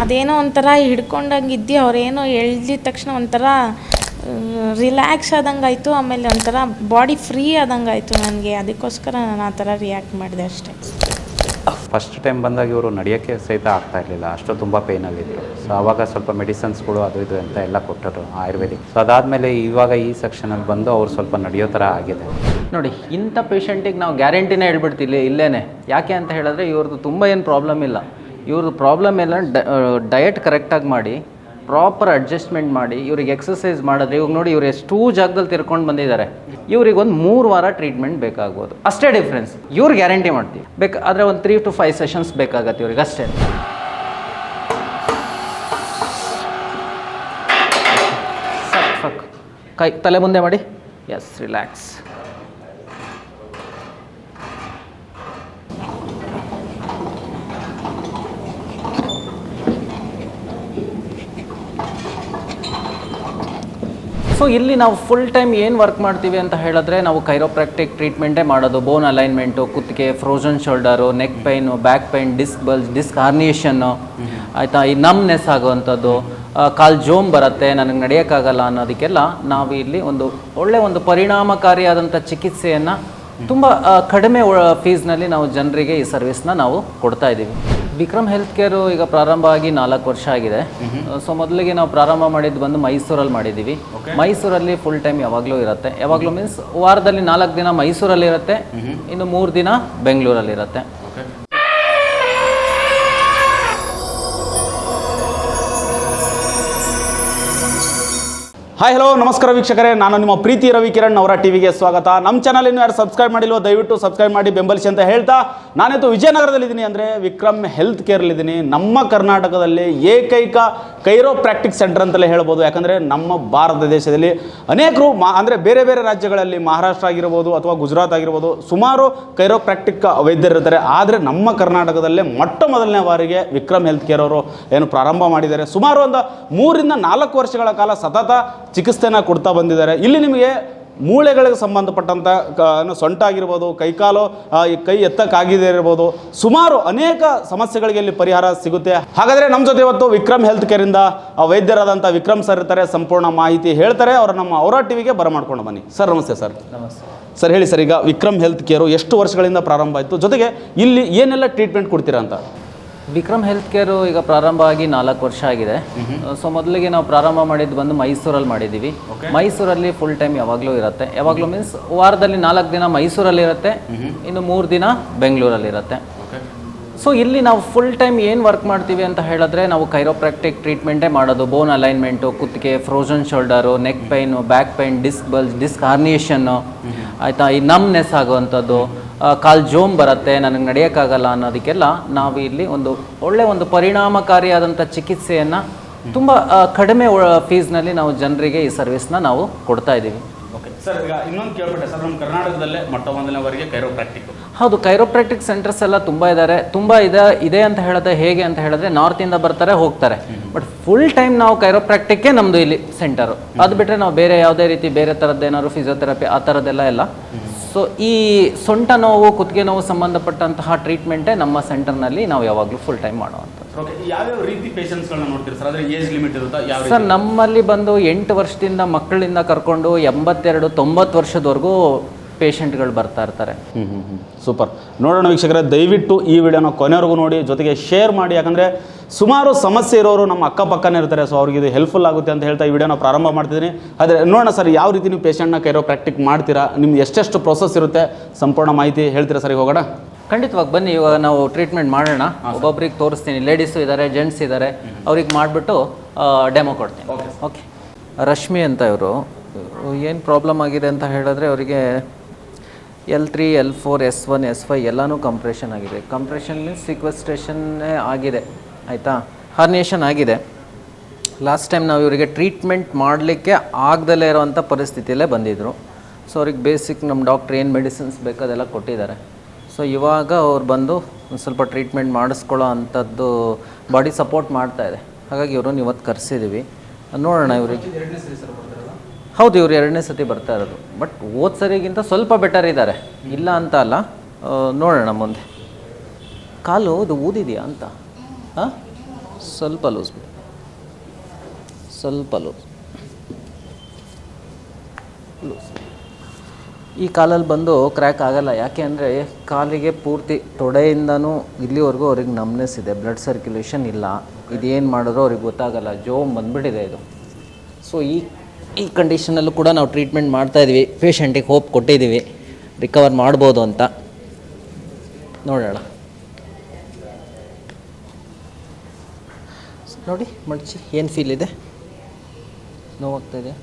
ಅದೇನೋ ಒಂಥರ ಹಿಡ್ಕೊಂಡಂಗೆ ಇದ್ದು ಅವ್ರೇನೋ ಎಳ್ದಿದ ತಕ್ಷಣ ಒಂಥರ ರಿಲ್ಯಾಕ್ಸ್ ಆದಂಗೆ ಆಯಿತು. ಆಮೇಲೆ ಒಂಥರ ಬಾಡಿ ಫ್ರೀ ಆದಂಗೆ ಆಯಿತು ನನಗೆ. ಅದಕ್ಕೋಸ್ಕರ ನಾನು ಆ ಥರ ರಿಯಾಕ್ಟ್ ಮಾಡಿದೆ ಅಷ್ಟೇ. ಫಸ್ಟ್ ಟೈಮ್ ಬಂದಾಗ ಇವರು ನಡೆಯೋಕ್ಕೆ ಸಹಿತ ಆಗ್ತಾ ಇರಲಿಲ್ಲ, ಅಷ್ಟು ತುಂಬ ಪೇಯ್ನಲ್ಲಿದ್ದರು. ಸೊ ಆವಾಗ ಸ್ವಲ್ಪ ಮೆಡಿಸನ್ಸ್ಗಳು ಅದು ಇದು ಅಂತ ಎಲ್ಲ ಕೊಟ್ಟರು ಆಯುರ್ವೇದಿಕ್. ಸೊ ಅದಾದಮೇಲೆ ಇವಾಗ ಈ ಸೆಕ್ಷನಲ್ಲಿ ಬಂದು ಅವ್ರು ಸ್ವಲ್ಪ ನಡೆಯೋ ಥರ ಆಗಿದೆ. ನೋಡಿ, ಇಂಥ ಪೇಷಂಟಿಗೆ ನಾವು ಗ್ಯಾರಂಟಿನೇ ಹೇಳ್ಬಿಡ್ತೀವಿ ಇಲ್ಲೇ. ಯಾಕೆ ಅಂತ ಹೇಳಿದ್ರೆ ಇವ್ರದ್ದು ತುಂಬ ಏನು ಪ್ರಾಬ್ಲಮ್ ಇಲ್ಲ. ಇವ್ರದ್ದು ಪ್ರಾಬ್ಲಮ್ ಎಲ್ಲ ಡಯಟ್ ಕರೆಕ್ಟಾಗಿ ಮಾಡಿ, ಪ್ರಾಪರ್ ಅಡ್ಜಸ್ಟ್ಮೆಂಟ್ ಮಾಡಿ, ಇವ್ರಿಗೆ ಎಕ್ಸಸೈಸ್ ಮಾಡಿದ್ರೆ ಇವಾಗ ನೋಡಿ ಇವ್ರು ಎಷ್ಟೂ ಜಾಗದಲ್ಲಿ ತಿರ್ಕೊಂಡು ಬಂದಿದ್ದಾರೆ. ಇವ್ರಿಗೆ ಒಂದು 3 ವಾರ ಟ್ರೀಟ್ಮೆಂಟ್ ಬೇಕಾಗ್ಬೋದು, ಅಷ್ಟೇ ಡಿಫ್ರೆನ್ಸ್. ಇವ್ರು ಗ್ಯಾರಂಟಿ ಮಾಡ್ತೀವಿ. ಆದರೆ ಒಂದು 3 to 5 ಸೆಷನ್ಸ್ ಬೇಕಾಗತ್ತೆ ಇವ್ರಿಗೆ ಅಷ್ಟೇ. ಸಾಕು ಕೈ ತಲೆ ಮುಂದೆ ಮಾಡಿ. S, relax. ಸೊ ಇಲ್ಲಿ ನಾವು ಫುಲ್ ಟೈಮ್ ಏನು ವರ್ಕ್ ಮಾಡ್ತೀವಿ ಅಂತ ಹೇಳಿದ್ರೆ ನಾವು ಕೈರೋಪ್ರಾಕ್ಟಿಕ್ ಟ್ರೀಟ್ಮೆಂಟೇ ಮಾಡೋದು. ಬೋನ್ ಅಲೈನ್ಮೆಂಟು, ಕುತ್ತಿಗೆ, frozen shoulder, neck pain, back pain, disc bulge, disc herniation, ಆಯಿತಾ, ಈ ನಮ್ನೆಸ್ ಆಗುವಂಥದ್ದು, ಕಾಲು ಜೋಮ್ ಬರುತ್ತೆ, ನನಗೆ ನಡೆಯೋಕ್ಕಾಗಲ್ಲ ಅನ್ನೋದಕ್ಕೆಲ್ಲ ನಾವು ಇಲ್ಲಿ ಒಂದು ಪರಿಣಾಮಕಾರಿಯಾದಂಥ ಚಿಕಿತ್ಸೆಯನ್ನು ತುಂಬ ಕಡಿಮೆ ಫೀಸ್ನಲ್ಲಿ ನಾವು ಜನರಿಗೆ ಈ ಸರ್ವಿಸ್ನ ನಾವು ಕೊಡ್ತಾ ಇದ್ದೀವಿ. ವಿಕ್ರಮ್ ಹೆಲ್ತ್ ಕೇರು ಈಗ ಪ್ರಾರಂಭ ಆಗಿ 4 ವರ್ಷ ಆಗಿದೆ. ಸೊ ಮೊದಲಿಗೆ ನಾವು ಪ್ರಾರಂಭ ಮಾಡಿದ್ದು ಬಂದು ಮೈಸೂರಲ್ಲಿ ಮಾಡಿದ್ದೀವಿ. ಮೈಸೂರಲ್ಲಿ ಫುಲ್ ಟೈಮ್ ಯಾವಾಗಲೂ ಇರುತ್ತೆ. ಯಾವಾಗಲೂ ಮೀನ್ಸ್ ವಾರದಲ್ಲಿ 4 ದಿನ ಮೈಸೂರಲ್ಲಿ ಇರುತ್ತೆ, ಇನ್ನು 3 ದಿನ ಬೆಂಗಳೂರಲ್ಲಿ ಇರುತ್ತೆ. ಹಾಯ್, ಹಲೋ, ನಮಸ್ಕಾರ ವೀಕ್ಷಕರೇ. ನಾನು ನಿಮ್ಮ ಪ್ರೀತಿ ರವಿಕಿರಣ್ ಅವರ ಟಿವಿಗೆ ಸ್ವಾಗತ. ನಮ್ಮ ಚಾನಲ್ ಇನ್ನೂ ಯಾರು ಸಬ್ಸ್ಕ್ರೈಬ್ ಮಾಡಿಲ್ವೋ ದಯವಿಟ್ಟು ಸಬ್ಸ್ಕ್ರೈಬ್ ಮಾಡಿ ಬೆಂಬಲಿಸಿ ಅಂತ ಹೇಳ್ತಾ, ನಾನಿತ್ತು ವಿಜಯನಗರದಲ್ಲಿದ್ದೀನಿ, ಅಂದರೆ ವಿಕ್ರಮ್ ಹೆಲ್ತ್ ಕೇರ್ಲಿದ್ದೀನಿ. ನಮ್ಮ ಕರ್ನಾಟಕದಲ್ಲಿ ಏಕೈಕ ಕೈರೋಪ್ರಾಕ್ಟಿಕ್ ಸೆಂಟರ್ ಅಂತಲೇ ಹೇಳ್ಬೋದು. ಯಾಕಂದರೆ ನಮ್ಮ ಭಾರತ ದೇಶದಲ್ಲಿ ಅನೇಕರು ಅಂದರೆ ಬೇರೆ ಬೇರೆ ರಾಜ್ಯಗಳಲ್ಲಿ, ಮಹಾರಾಷ್ಟ್ರ ಆಗಿರ್ಬೋದು ಅಥವಾ ಗುಜರಾತ್ ಆಗಿರ್ಬೋದು, ಸುಮಾರು ಕೈರೋಪ್ರಾಕ್ಟಿಕ್ ವೈದ್ಯರಿರ್ತಾರೆ. ಆದರೆ ನಮ್ಮ ಕರ್ನಾಟಕದಲ್ಲೇ ಮೊಟ್ಟ ಮೊದಲನೇ ಬಾರಿಗೆ ವಿಕ್ರಮ್ ಹೆಲ್ತ್ ಕೇರ್ ಅವರು ಏನು ಪ್ರಾರಂಭ ಮಾಡಿದ್ದಾರೆ. ಸುಮಾರು ಒಂದು 3 ರಿಂದ 4 ವರ್ಷಗಳ ಕಾಲ ಸತತ ಚಿಕಿತ್ಸೆನ ಕೊಡ್ತಾ ಬಂದಿದ್ದಾರೆ. ಇಲ್ಲಿ ನಿಮಗೆ ಮೂಳೆಗಳಿಗೆ ಸಂಬಂಧಪಟ್ಟಂಥ ಸೊಂಟ ಆಗಿರ್ಬೋದು, ಕೈಕಾಲು ಕೈ ಎತ್ತಕ್ಕಾಗಿದೆ ಇರ್ಬೋದು, ಸುಮಾರು ಅನೇಕ ಸಮಸ್ಯೆಗಳಿಗೆ ಇಲ್ಲಿ ಪರಿಹಾರ ಸಿಗುತ್ತೆ. ಹಾಗಾದರೆ ನಮ್ಮ ಜೊತೆ ಇವತ್ತು ವಿಕ್ರಮ್ ಹೆಲ್ತ್ ಕೇರಿಂದ ವೈದ್ಯರಾದಂಥ ವಿಕ್ರಮ್ ಸರ್ ಇರ್ತಾರೆ. ಸಂಪೂರ್ಣ ಮಾಹಿತಿ ಹೇಳ್ತಾರೆ. ಅವರು ನಮ್ಮ ಅವರ ಟಿವಿಗೆ ಬರಮಾಡ್ಕೊಂಡು ಬನ್ನಿ. ಸರ್ ನಮಸ್ತೆ. ಸರ್ ನಮಸ್ತೆ ಸರ್. ಹೇಳಿ ಸರ್, ಈಗ ವಿಕ್ರಮ್ ಹೆಲ್ತ್ ಕೇರು ಎಷ್ಟು ವರ್ಷಗಳಿಂದ ಪ್ರಾರಂಭ ಆಯಿತು, ಜೊತೆಗೆ ಇಲ್ಲಿ ಏನೆಲ್ಲ ಟ್ರೀಟ್ಮೆಂಟ್ ಕೊಡ್ತೀರಾ ಅಂತ? ವಿಕ್ರಮ್ ಹೆಲ್ತ್ ಕೇರು ಈಗ ಪ್ರಾರಂಭ ಆಗಿ 4 ವರ್ಷ ಆಗಿದೆ. ಸೊ ಮೊದಲಿಗೆ ನಾವು ಪ್ರಾರಂಭ ಮಾಡಿದ್ದು ಬಂದು ಮೈಸೂರಲ್ಲಿ ಮಾಡಿದ್ದೀವಿ. ಮೈಸೂರಲ್ಲಿ ಫುಲ್ ಟೈಮ್ ಯಾವಾಗಲೂ ಇರುತ್ತೆ. ಯಾವಾಗಲೂ ಮೀನ್ಸ್ ವಾರದಲ್ಲಿ 4 ದಿನ ಮೈಸೂರಲ್ಲಿ ಇರುತ್ತೆ, ಇನ್ನು 3 ದಿನ ಬೆಂಗಳೂರಲ್ಲಿ ಇರುತ್ತೆ. ಸೊ ಇಲ್ಲಿ ನಾವು ಫುಲ್ ಟೈಮ್ ಏನು ವರ್ಕ್ ಮಾಡ್ತೀವಿ ಅಂತ ಹೇಳಿದ್ರೆ ನಾವು ಕೈರೋಪ್ರಾಕ್ಟಿಕ್ ಟ್ರೀಟ್ಮೆಂಟೇ ಮಾಡೋದು. ಬೋನ್ ಅಲೈನ್ಮೆಂಟು, ಕುತ್ತಿಗೆ, frozen shoulder, neck pain, back pain, disc bulge, disc herniation, ಆಯಿತಾ, ಈ ನಮ್ನೆಸ್ ಆಗುವಂಥದ್ದು, ಕಾಲು ಜೋಮ್ ಬರುತ್ತೆ, ನನಗೆ ನಡೆಯೋಕ್ಕಾಗಲ್ಲ ಅನ್ನೋದಕ್ಕೆಲ್ಲ ನಾವು ಇಲ್ಲಿ ಒಂದು ಪರಿಣಾಮಕಾರಿಯಾದಂಥ ಚಿಕಿತ್ಸೆಯನ್ನು ತುಂಬ ಕಡಿಮೆ ಫೀಸ್ನಲ್ಲಿ ನಾವು ಜನರಿಗೆ ಈ ಸರ್ವಿಸ್ನ ನಾವು ಕೊಡ್ತಾ ಇದ್ದೀವಿ. ಓಕೆ ಸರ್, ಈಗ ಇನ್ನೊಂದು ಕೇಳ್ಬಿಟ್ಟೆ ಸರ್, ನಮ್ಮ ಕರ್ನಾಟಕದಲ್ಲೇ ಮೊಟ್ಟ ಮೊದಲನೇವರೆಗೆ ಕೈರೋಪ್ರಾಕ್ಟಿಕ್. ಹೌದು, ಕೈರೋಪ್ರಾಕ್ಟಿಕ್ ಸೆಂಟರ್ಸ್ ಎಲ್ಲ ತುಂಬ ಇದೆ ಅಂತ ಹೇಳಿದ್ರೆ ಹೇಗೆ ಅಂತ ಹೇಳಿದ್ರೆ ನಾರ್ತಿಂದ ಬರ್ತಾರೆ, ಹೋಗ್ತಾರೆ. ಬಟ್ ಫುಲ್ ಟೈಮ್ ನಾವು ಕೈರೋಪ್ರಾಕ್ಟಿಕ್ಕೇ ನಮ್ಮದು ಇಲ್ಲಿ ಸೆಂಟರು. ಅದು ಬಿಟ್ಟರೆ ನಾವು ಬೇರೆ ಯಾವುದೇ ರೀತಿ ಬೇರೆ ಥರದ್ದೇನಾದ್ರು ಫಿಸಿಯೋಥೆರಪಿ ಆ ಥರದ್ದೆಲ್ಲ ಇಲ್ಲ. ಸೊ ಈ ಸೊಂಟ ನೋವು, ಕುತ್ತಿಗೆ ನೋವು ಸಂಬಂಧಪಟ್ಟಂತಹ ಟ್ರೀಟ್ಮೆಂಟೇ ನಮ್ಮ ಸೆಂಟರ್ನಲ್ಲಿ ನಾವು ಯಾವಾಗಲೂ ಫುಲ್ ಟೈಮ್ ಮಾಡುವಂಥದ್ದು. ಯಾವ್ಯಾವ ರೀತಿ ಪೇಷಂಟ್ಸ್ಗಳನ್ನ ನೋಡ್ತೀರಿ ಸರ್? ಅಂದರೆ ಏಜ್ ಲಿಮಿಟ್ ಇರುತ್ತಾ? ಸರ್, ನಮ್ಮಲ್ಲಿ ಬಂದು 8 ವರ್ಷದಿಂದ ಮಕ್ಕಳಿಂದ ಕರ್ಕೊಂಡು 82-90 ವರ್ಷದವರೆಗೂ ಪೇಷಂಟ್ಗಳು ಬರ್ತಾ ಇರ್ತಾರೆ. ಸೂಪರ್. ನೋಡೋಣ ವೀಕ್ಷಕರೇ, ದಯವಿಟ್ಟು ಈ ವಿಡಿಯೋನ ಕೊನೆವರೆಗೂ ನೋಡಿ, ಜೊತೆಗೆ ಶೇರ್ ಮಾಡಿ. ಯಾಕಂದರೆ ಸುಮಾರು ಸಮಸ್ಯೆ ಇರೋರು ನಮ್ಮ ಅಕ್ಕಪಕ್ಕನೇ ಇರ್ತಾರೆ. ಸೊ ಅವ್ರಿಗೆ ಇದು ಹೆಲ್ಪ್ಫುಲ್ ಆಗುತ್ತೆ ಅಂತ ಹೇಳ್ತಾ ಈ ವಿಡಿಯೋನ ಪ್ರಾರಂಭ ಮಾಡ್ತಿದ್ದೀನಿ. ಆದರೆ ನೋಡೋಣ ಸರ್, ಯಾವ ರೀತಿ ನೀವು ಪೇಷಂಟ್ನ ಕೈರೋಪ್ರಾಕ್ಟಿಕ್ ಮಾಡ್ತೀರಾ, ನಿಮ್ಗೆ ಎಷ್ಟೆಷ್ಟು ಪ್ರೊಸೆಸ್ ಇರುತ್ತೆ, ಸಂಪೂರ್ಣ ಮಾಹಿತಿ ಹೇಳ್ತೀರಾ ಸರ್? ಹೋಗೋಣ. ಖಂಡಿತವಾಗಿ ಬನ್ನಿ, ಇವಾಗ ನಾವು ಟ್ರೀಟ್ಮೆಂಟ್ ಮಾಡೋಣ. ಒಬ್ಬೊಬ್ರಿಗೆ ತೋರಿಸ್ತೀನಿ. ಲೇಡೀಸು ಇದ್ದಾರೆ, ಜೆಂಟ್ಸ್ ಇದ್ದಾರೆ, ಅವ್ರಿಗೆ ಮಾಡಿಬಿಟ್ಟು ಡೆಮೋ ಕೊಡ್ತೀನಿ. ಓಕೆ. ರಶ್ಮಿ ಅಂತ ಇವರು, ಏನು ಪ್ರಾಬ್ಲಮ್ ಆಗಿದೆ ಅಂತ ಹೇಳಿದ್ರೆ ಅವರಿಗೆ L3, L4, S1, S5 ಎಲ್ಲನೂ ಕಂಪ್ರೆಷನ್ ಆಗಿದೆ. ಕಂಪ್ರೆಷನ್ ಮೀನ್ಸ್ ಸಿಕ್ವೆಸ್ಟ್ರೇಷನ್ನೇ ಆಗಿದೆ, ಆಯಿತಾ, ಹಾರ್ನಿಯೇಷನ್ ಆಗಿದೆ. ಲಾಸ್ಟ್ ಟೈಮ್ ನಾವು ಇವರಿಗೆ ಟ್ರೀಟ್ಮೆಂಟ್ ಮಾಡಲಿಕ್ಕೆ ಆಗದಲ್ಲೇ ಇರೋವಂಥ ಪರಿಸ್ಥಿತಿಯಲ್ಲೇ ಬಂದಿದ್ದರು. ಸೊ ಅವ್ರಿಗೆ ಬೇಸಿಕ್ ನಮ್ಮ ಡಾಕ್ಟ್ರ್ ಏನು ಮೆಡಿಸಿನ್ಸ್ ಬೇಕು ಅದೆಲ್ಲ ಕೊಟ್ಟಿದ್ದಾರೆ. ಸೊ ಇವಾಗ ಅವ್ರು ಬಂದು ಒಂದು ಸ್ವಲ್ಪ ಟ್ರೀಟ್ಮೆಂಟ್ ಮಾಡಿಸ್ಕೊಳ್ಳೋ ಅಂಥದ್ದು ಬಾಡಿ ಸಪೋರ್ಟ್ ಮಾಡ್ತಾಯಿದೆ. ಹಾಗಾಗಿ ಇವ್ರನ್ನ ಇವತ್ತು ಕರೆಸಿದ್ದೀವಿ. ನೋಡೋಣ ಇವ್ರಿಗೆ. ಹೌದು, ಇವರು 2ನೇ ಸತಿ ಬರ್ತಾ ಇರೋದು. ಬಟ್ ಹೋದ ಸರಿಗಿಂತ ಸ್ವಲ್ಪ ಬೆಟರ್ ಇದ್ದಾರೆ, ಇಲ್ಲ ಅಂತ ಅಲ್ಲ. ನೋಡೋಣ ಮುಂದೆ. ಕಾಲು ಅದು ಊದಿದೆಯಾ ಅಂತ. ಹಾಂ, ಸ್ವಲ್ಪ ಲೂಸ್ ಬಿಡಿ, ಸ್ವಲ್ಪ ಲೂಸ್. ಈ ಕಾಲಲ್ಲಿ ಬಂದು ಕ್ರ್ಯಾಕ್ ಆಗಲ್ಲ. ಯಾಕೆ ಅಂದರೆ ಕಾಲಿಗೆ ಪೂರ್ತಿ ತೊಡೆಯಿಂದನೂ ಇಲ್ಲಿವರೆಗೂ ಅವ್ರಿಗೆ ನಮ್ನೆಸ್ ಇದೆ, ಬ್ಲಡ್ ಸರ್ಕ್ಯುಲೇಷನ್ ಇಲ್ಲ. ಇದೇನು ಮಾಡಿದ್ರೂ ಅವ್ರಿಗೆ ಗೊತ್ತಾಗಲ್ಲ, ಜೋಮ್ ಬಂದುಬಿಟ್ಟಿದೆ ಇದು. ಸೊ ಈ ಕಂಡೀಷನಲ್ಲೂ ಕೂಡ ನಾವು ಟ್ರೀಟ್ಮೆಂಟ್ ಮಾಡ್ತಾಯಿದ್ವಿ, ಪೇಷಂಟಿಗೆ ಹೋಪ್ ಕೊಟ್ಟಿದ್ದೀವಿ ರಿಕವರ್ ಮಾಡ್ಬೋದು ಅಂತ. ನೋಡೋಣ, ನೋಡಿ ಮಡಚಿ, ಏನು ಫೀಲ್ ಇದೆ? ನೋವಾಗ್ತಾಯಿದೆ?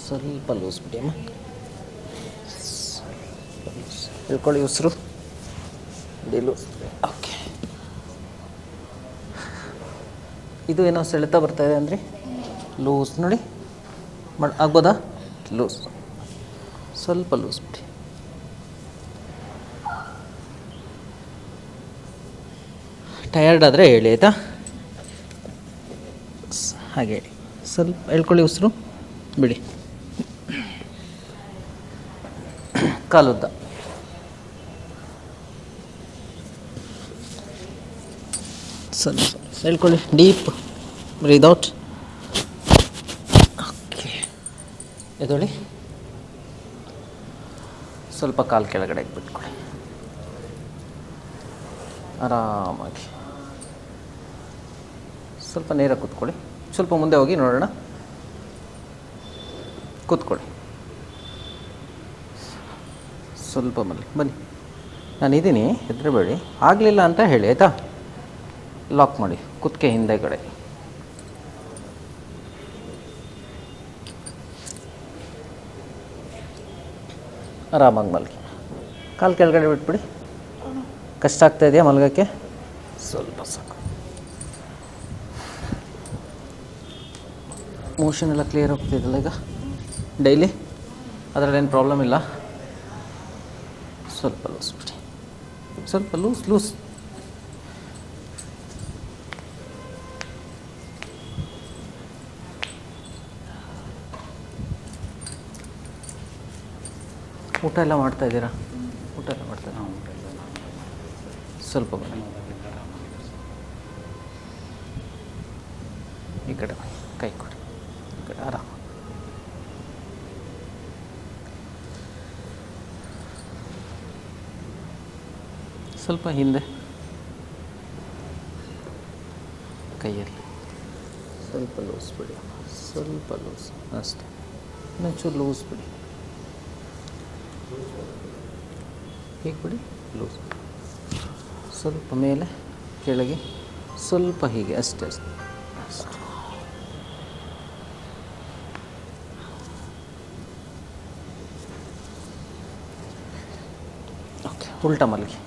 ಸ್ವಲ್ಪ ಲೂಸ್ ಬಿಡಿ ಅಮ್ಮ, ಹೇಳ್ಕೊಳ್ಳಿ ಉಸಿರು ಬಿಡಿ, ಲೂಸ್. ಓಕೆ, ಇದು ಏನೋ ಸೆಳೆತ ಬರ್ತಾಯಿದೆ ಅಂದರೆ ಲೂಸ್ ನೋಡಿ, ಆಗ್ಬೋದಾ? ಲೂಸ್, ಸ್ವಲ್ಪ ಲೂಸ್ ಬಿಡಿ. ಟಯರ್ಡ್ ಆದರೆ ಹೇಳಿ ಆಯಿತಾ? ಹಾಗೆ ಹೇಳಿ, ಸ್ವಲ್ಪ ಹೇಳ್ಕೊಳ್ಳಿ ಉಸಿರು ಬಿಡಿ. ಕಾಲುದ್ದ, ಸ್ವಲ್ಪ ಹೇಳ್ಕೊಳ್ಳಿ, ಡೀಪ್ ಬ್ರೀದ್ ಔಟ್. ಓಕೆ, ಎದೊಳಿ, ಸ್ವಲ್ಪ ಕಾಲು ಕೆಳಗಡೆ ಬಿಟ್ಕೊಳ್ಳಿ, ಆರಾಮಾಗಿ. ಸ್ವಲ್ಪ ನೇರ ಕೂತ್ಕೊಳ್ಳಿ, ಸ್ವಲ್ಪ ಮುಂದೆ ಹೋಗಿ ನೋಡೋಣ. ಕೂತ್ಕೊಳ್ಳಿ, ಸ್ವಲ್ಪ ಬನ್ನಿ, ನಾನಿದ್ದೀನಿ, ಹೆದರಬೇಡಿ. ಆಗಲಿಲ್ಲ ಅಂತ ಹೇಳಿ ಆಯಿತಾ? ಲಾಕ್ ಮಾಡಿ ಕುತ್ತಿಗೆ ಹಿಂದೆ ಕಡೆ. ಆರಾಮಾಗಿ ಮಲಗಿ, ಕಾಲು ಕೆಳಗಡೆ ಬಿಟ್ಬಿಡಿ. ಕಷ್ಟ ಆಗ್ತಾ ಇದೆಯಾ ಮಲಗೋಕ್ಕೆ? ಸ್ವಲ್ಪ ಸಾಕು. ಮೋಷನ್ ಎಲ್ಲ ಕ್ಲಿಯರ್ ಹೋಗ್ತಿದ್ದಲ್ಲ ಈಗ ಡೈಲಿ? ಅದರಲ್ಲೇನು ಪ್ರಾಬ್ಲಮ್ ಇಲ್ಲ? ಸ್ವಲ್ಪ ಲೂಸ್ ಬಿಡಿ, ಸ್ವಲ್ಪ ಲೂಸ್. ಊಟ ಎಲ್ಲ ಮಾಡ್ತಾಯಿದ್ದೀರಾ? ಊಟ ಎಲ್ಲ ಮಾಡ್ತಾಯಿದ್ದೀರಾ? ಸ್ವಲ್ಪ ಬನ್ನಿ, ಈ ಕಡೆ ಬನ್ನಿ, ಕೈ ಕೊಡಿ, ಈ ಕಡೆ ಆರಾಮ. ಸ್ವಲ್ಪ ಹಿಂದೆ ಕೈಯಲ್ಲಿ ಸ್ವಲ್ಪ ಲೂಸ್ ಬಿಡಿ, ಸ್ವಲ್ಪ ಲೂಸ್ ಅಷ್ಟೇ. ಇನ್ನೊಂಚೂರು ಲೂಸ್ ಬಿಡಿ, ಹೀಗೆ ಬಿಡಿ, ಲೂಸ್. ಸ್ವಲ್ಪ ಮೇಲೆ ಕೆಳಗೆ, ಸ್ವಲ್ಪ ಹೀಗೆ, ಅಷ್ಟೇ. ಓಕೆ, ಉಲ್ಟಾ ಮಲಗಿ.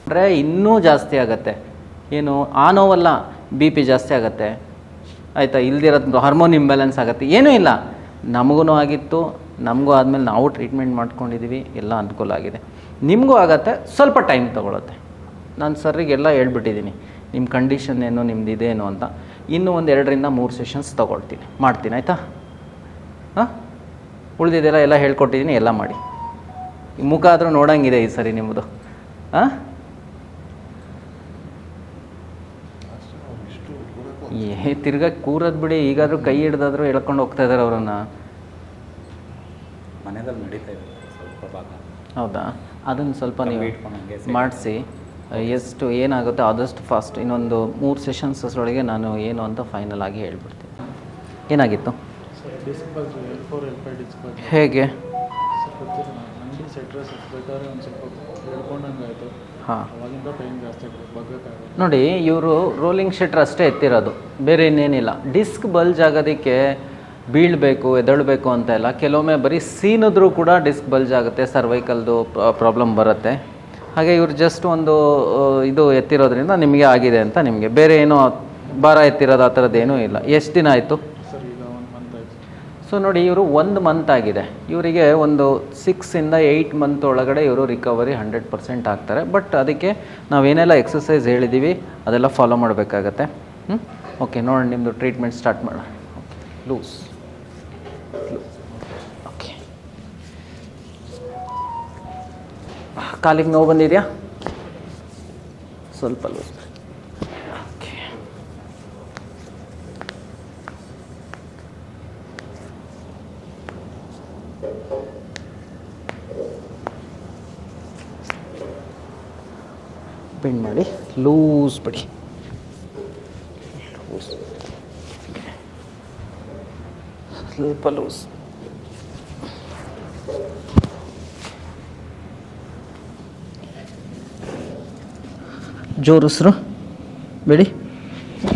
ಅಂದರೆ ಇನ್ನೂ ಜಾಸ್ತಿ ಆಗುತ್ತೆ. ಏನು ಆ ನೋವಲ್ಲ, ಬಿ ಪಿ ಜಾಸ್ತಿ ಆಗುತ್ತೆ ಆಯಿತಾ, ಇಲ್ದಿರೋದು ಹಾರ್ಮೋನ್ ಇಂಬ್ಯಾಲೆನ್ಸ್ ಆಗುತ್ತೆ. ಏನೂ ಇಲ್ಲ, ನಮಗೂ ಆಗಿತ್ತು, ನಮಗೂ ಆದಮೇಲೆ ನಾವು ಟ್ರೀಟ್ಮೆಂಟ್ ಮಾಡ್ಕೊಂಡಿದ್ದೀವಿ, ಎಲ್ಲ ಅನುಕೂಲ ಆಗಿದೆ. ನಿಮಗೂ ಆಗತ್ತೆ, ಸ್ವಲ್ಪ ಟೈಮ್ ತೊಗೊಳುತ್ತೆ. ನಾನು ಸರ್ರಿಗೆಲ್ಲ ಹೇಳ್ಬಿಟ್ಟಿದ್ದೀನಿ ನಿಮ್ಮ ಕಂಡೀಷನ್ ಏನು, ನಿಮ್ದು ಇದೇನು ಅಂತ. ಇನ್ನೂ ಒಂದು 2 ರಿಂದ 3 ಸೆಷನ್ಸ್ ಮಾಡ್ತೀನಿ ಆಯಿತಾ? ಹಾಂ, ಉಳಿದಿದ್ದೆಲ್ಲ ಎಲ್ಲ ಹೇಳ್ಕೊಟ್ಟಿದ್ದೀನಿ, ಎಲ್ಲ ಮಾಡಿ. ಮುಖ ಆದರೂ ನೋಡೋಂಗಿದೆ ಈ ಸರಿ ನಿಮ್ಮದು. ಹಾಂ, ತಿರ್ಗಾ ಕೂರೋದು ಬಿಡಿ. ಈಗಾದರೂ ಕೈ ಹಿಡ್ದಾದರೂ ಎಳ್ಕೊಂಡು ಹೋಗ್ತಾ ಇದ್ದಾರೆ ಅವರನ್ನು. ಮನೆಯಲ್ಲಿ ನಡೀತಾ ಇದೆ ಸ್ವಲ್ಪ ಭಾಗ. ಹೌದಾ? ಅದನ್ನು ಸ್ವಲ್ಪ ನೀವು ಮಾಡಿಸಿ, ಎಷ್ಟು ಏನಾಗುತ್ತೆ ಆದಷ್ಟು ಫಾಸ್ಟ್. ಇನ್ನೊಂದು 3 ಸೆಷನ್ಸ್ ಅಷ್ಟರೊಳಗೆ ನಾನು ಏನು ಅಂತ ಫೈನಲ್ ಆಗಿ ಹೇಳ್ಬಿಡ್ತೀನಿ. ಏನಾಗಿತ್ತು? ಹೇಗೆ? ಹಾಂ, ನೋಡಿ ಇವರು ರೋಲಿಂಗ್ ಶೀಟ್ರ್ ಅಷ್ಟೇ ಎತ್ತಿರೋದು, ಬೇರೆ ಇನ್ನೇನಿಲ್ಲ. ಡಿಸ್ಕ್ ಬಲ್ಜ್ ಆಗೋದಕ್ಕೆ ಬೀಳಬೇಕು, ಎದಳಬೇಕು ಅಂತ ಇಲ್ಲ. ಕೆಲವೊಮ್ಮೆ ಬರೀ ಸೀನಿದ್ರೂ ಕೂಡ ಡಿಸ್ಕ್ ಬಲ್ಜ್ ಆಗುತ್ತೆ, ಸರ್ವೈಕಲ್ದು ಪ್ರಾಬ್ಲಮ್ ಬರುತ್ತೆ. ಹಾಗೆ ಇವರು ಜಸ್ಟ್ ಒಂದು ಇದು ಎತ್ತಿರೋದ್ರಿಂದ ನಿಮಗೆ ಆಗಿದೆ ಅಂತ. ನಿಮಗೆ ಬೇರೆ ಏನೋ ಭಾರ ಎತ್ತಿರೋದು ಆ ಥರದ್ದೇನೂ ಇಲ್ಲ. ಎಷ್ಟು ದಿನ ಆಯಿತು? ಸೊ ನೋಡಿ, ಇವರು 1 ಮಂತ್ ಆಗಿದೆ. ಇವರಿಗೆ ಒಂದು 6 ಇಂದ 8 ಮಂತ್ ಒಳಗಡೆ ಇವರು ರಿಕವರಿ 100% ಆಗ್ತಾರೆ. ಬಟ್ ಅದಕ್ಕೆ ನಾವೇನೆಲ್ಲ ಎಕ್ಸಸೈಸ್ ಹೇಳಿದ್ದೀವಿ ಅದೆಲ್ಲ ಫಾಲೋ ಮಾಡಬೇಕಾಗತ್ತೆ. ಓಕೆ, ನೋಡೋಣ, ನಿಮ್ಮದು ಟ್ರೀಟ್ಮೆಂಟ್ ಸ್ಟಾರ್ಟ್ ಮಾಡೋಣ. ಲೂಸ್. ಓಕೆ, ಕಾಲಿಗೆ ನೋವು ಬಂದಿದೆಯಾ? ಸ್ವಲ್ಪ ಲೂಸ್. ಬೆಂಡ್ ಮಾಡಿ ಲೂಸ್ ಬಿಡಿ. ಸ್ವಲ್ಪ ಲೂಸ್. ಜೋರು ಉಸಿರು ಬಿಡಿ.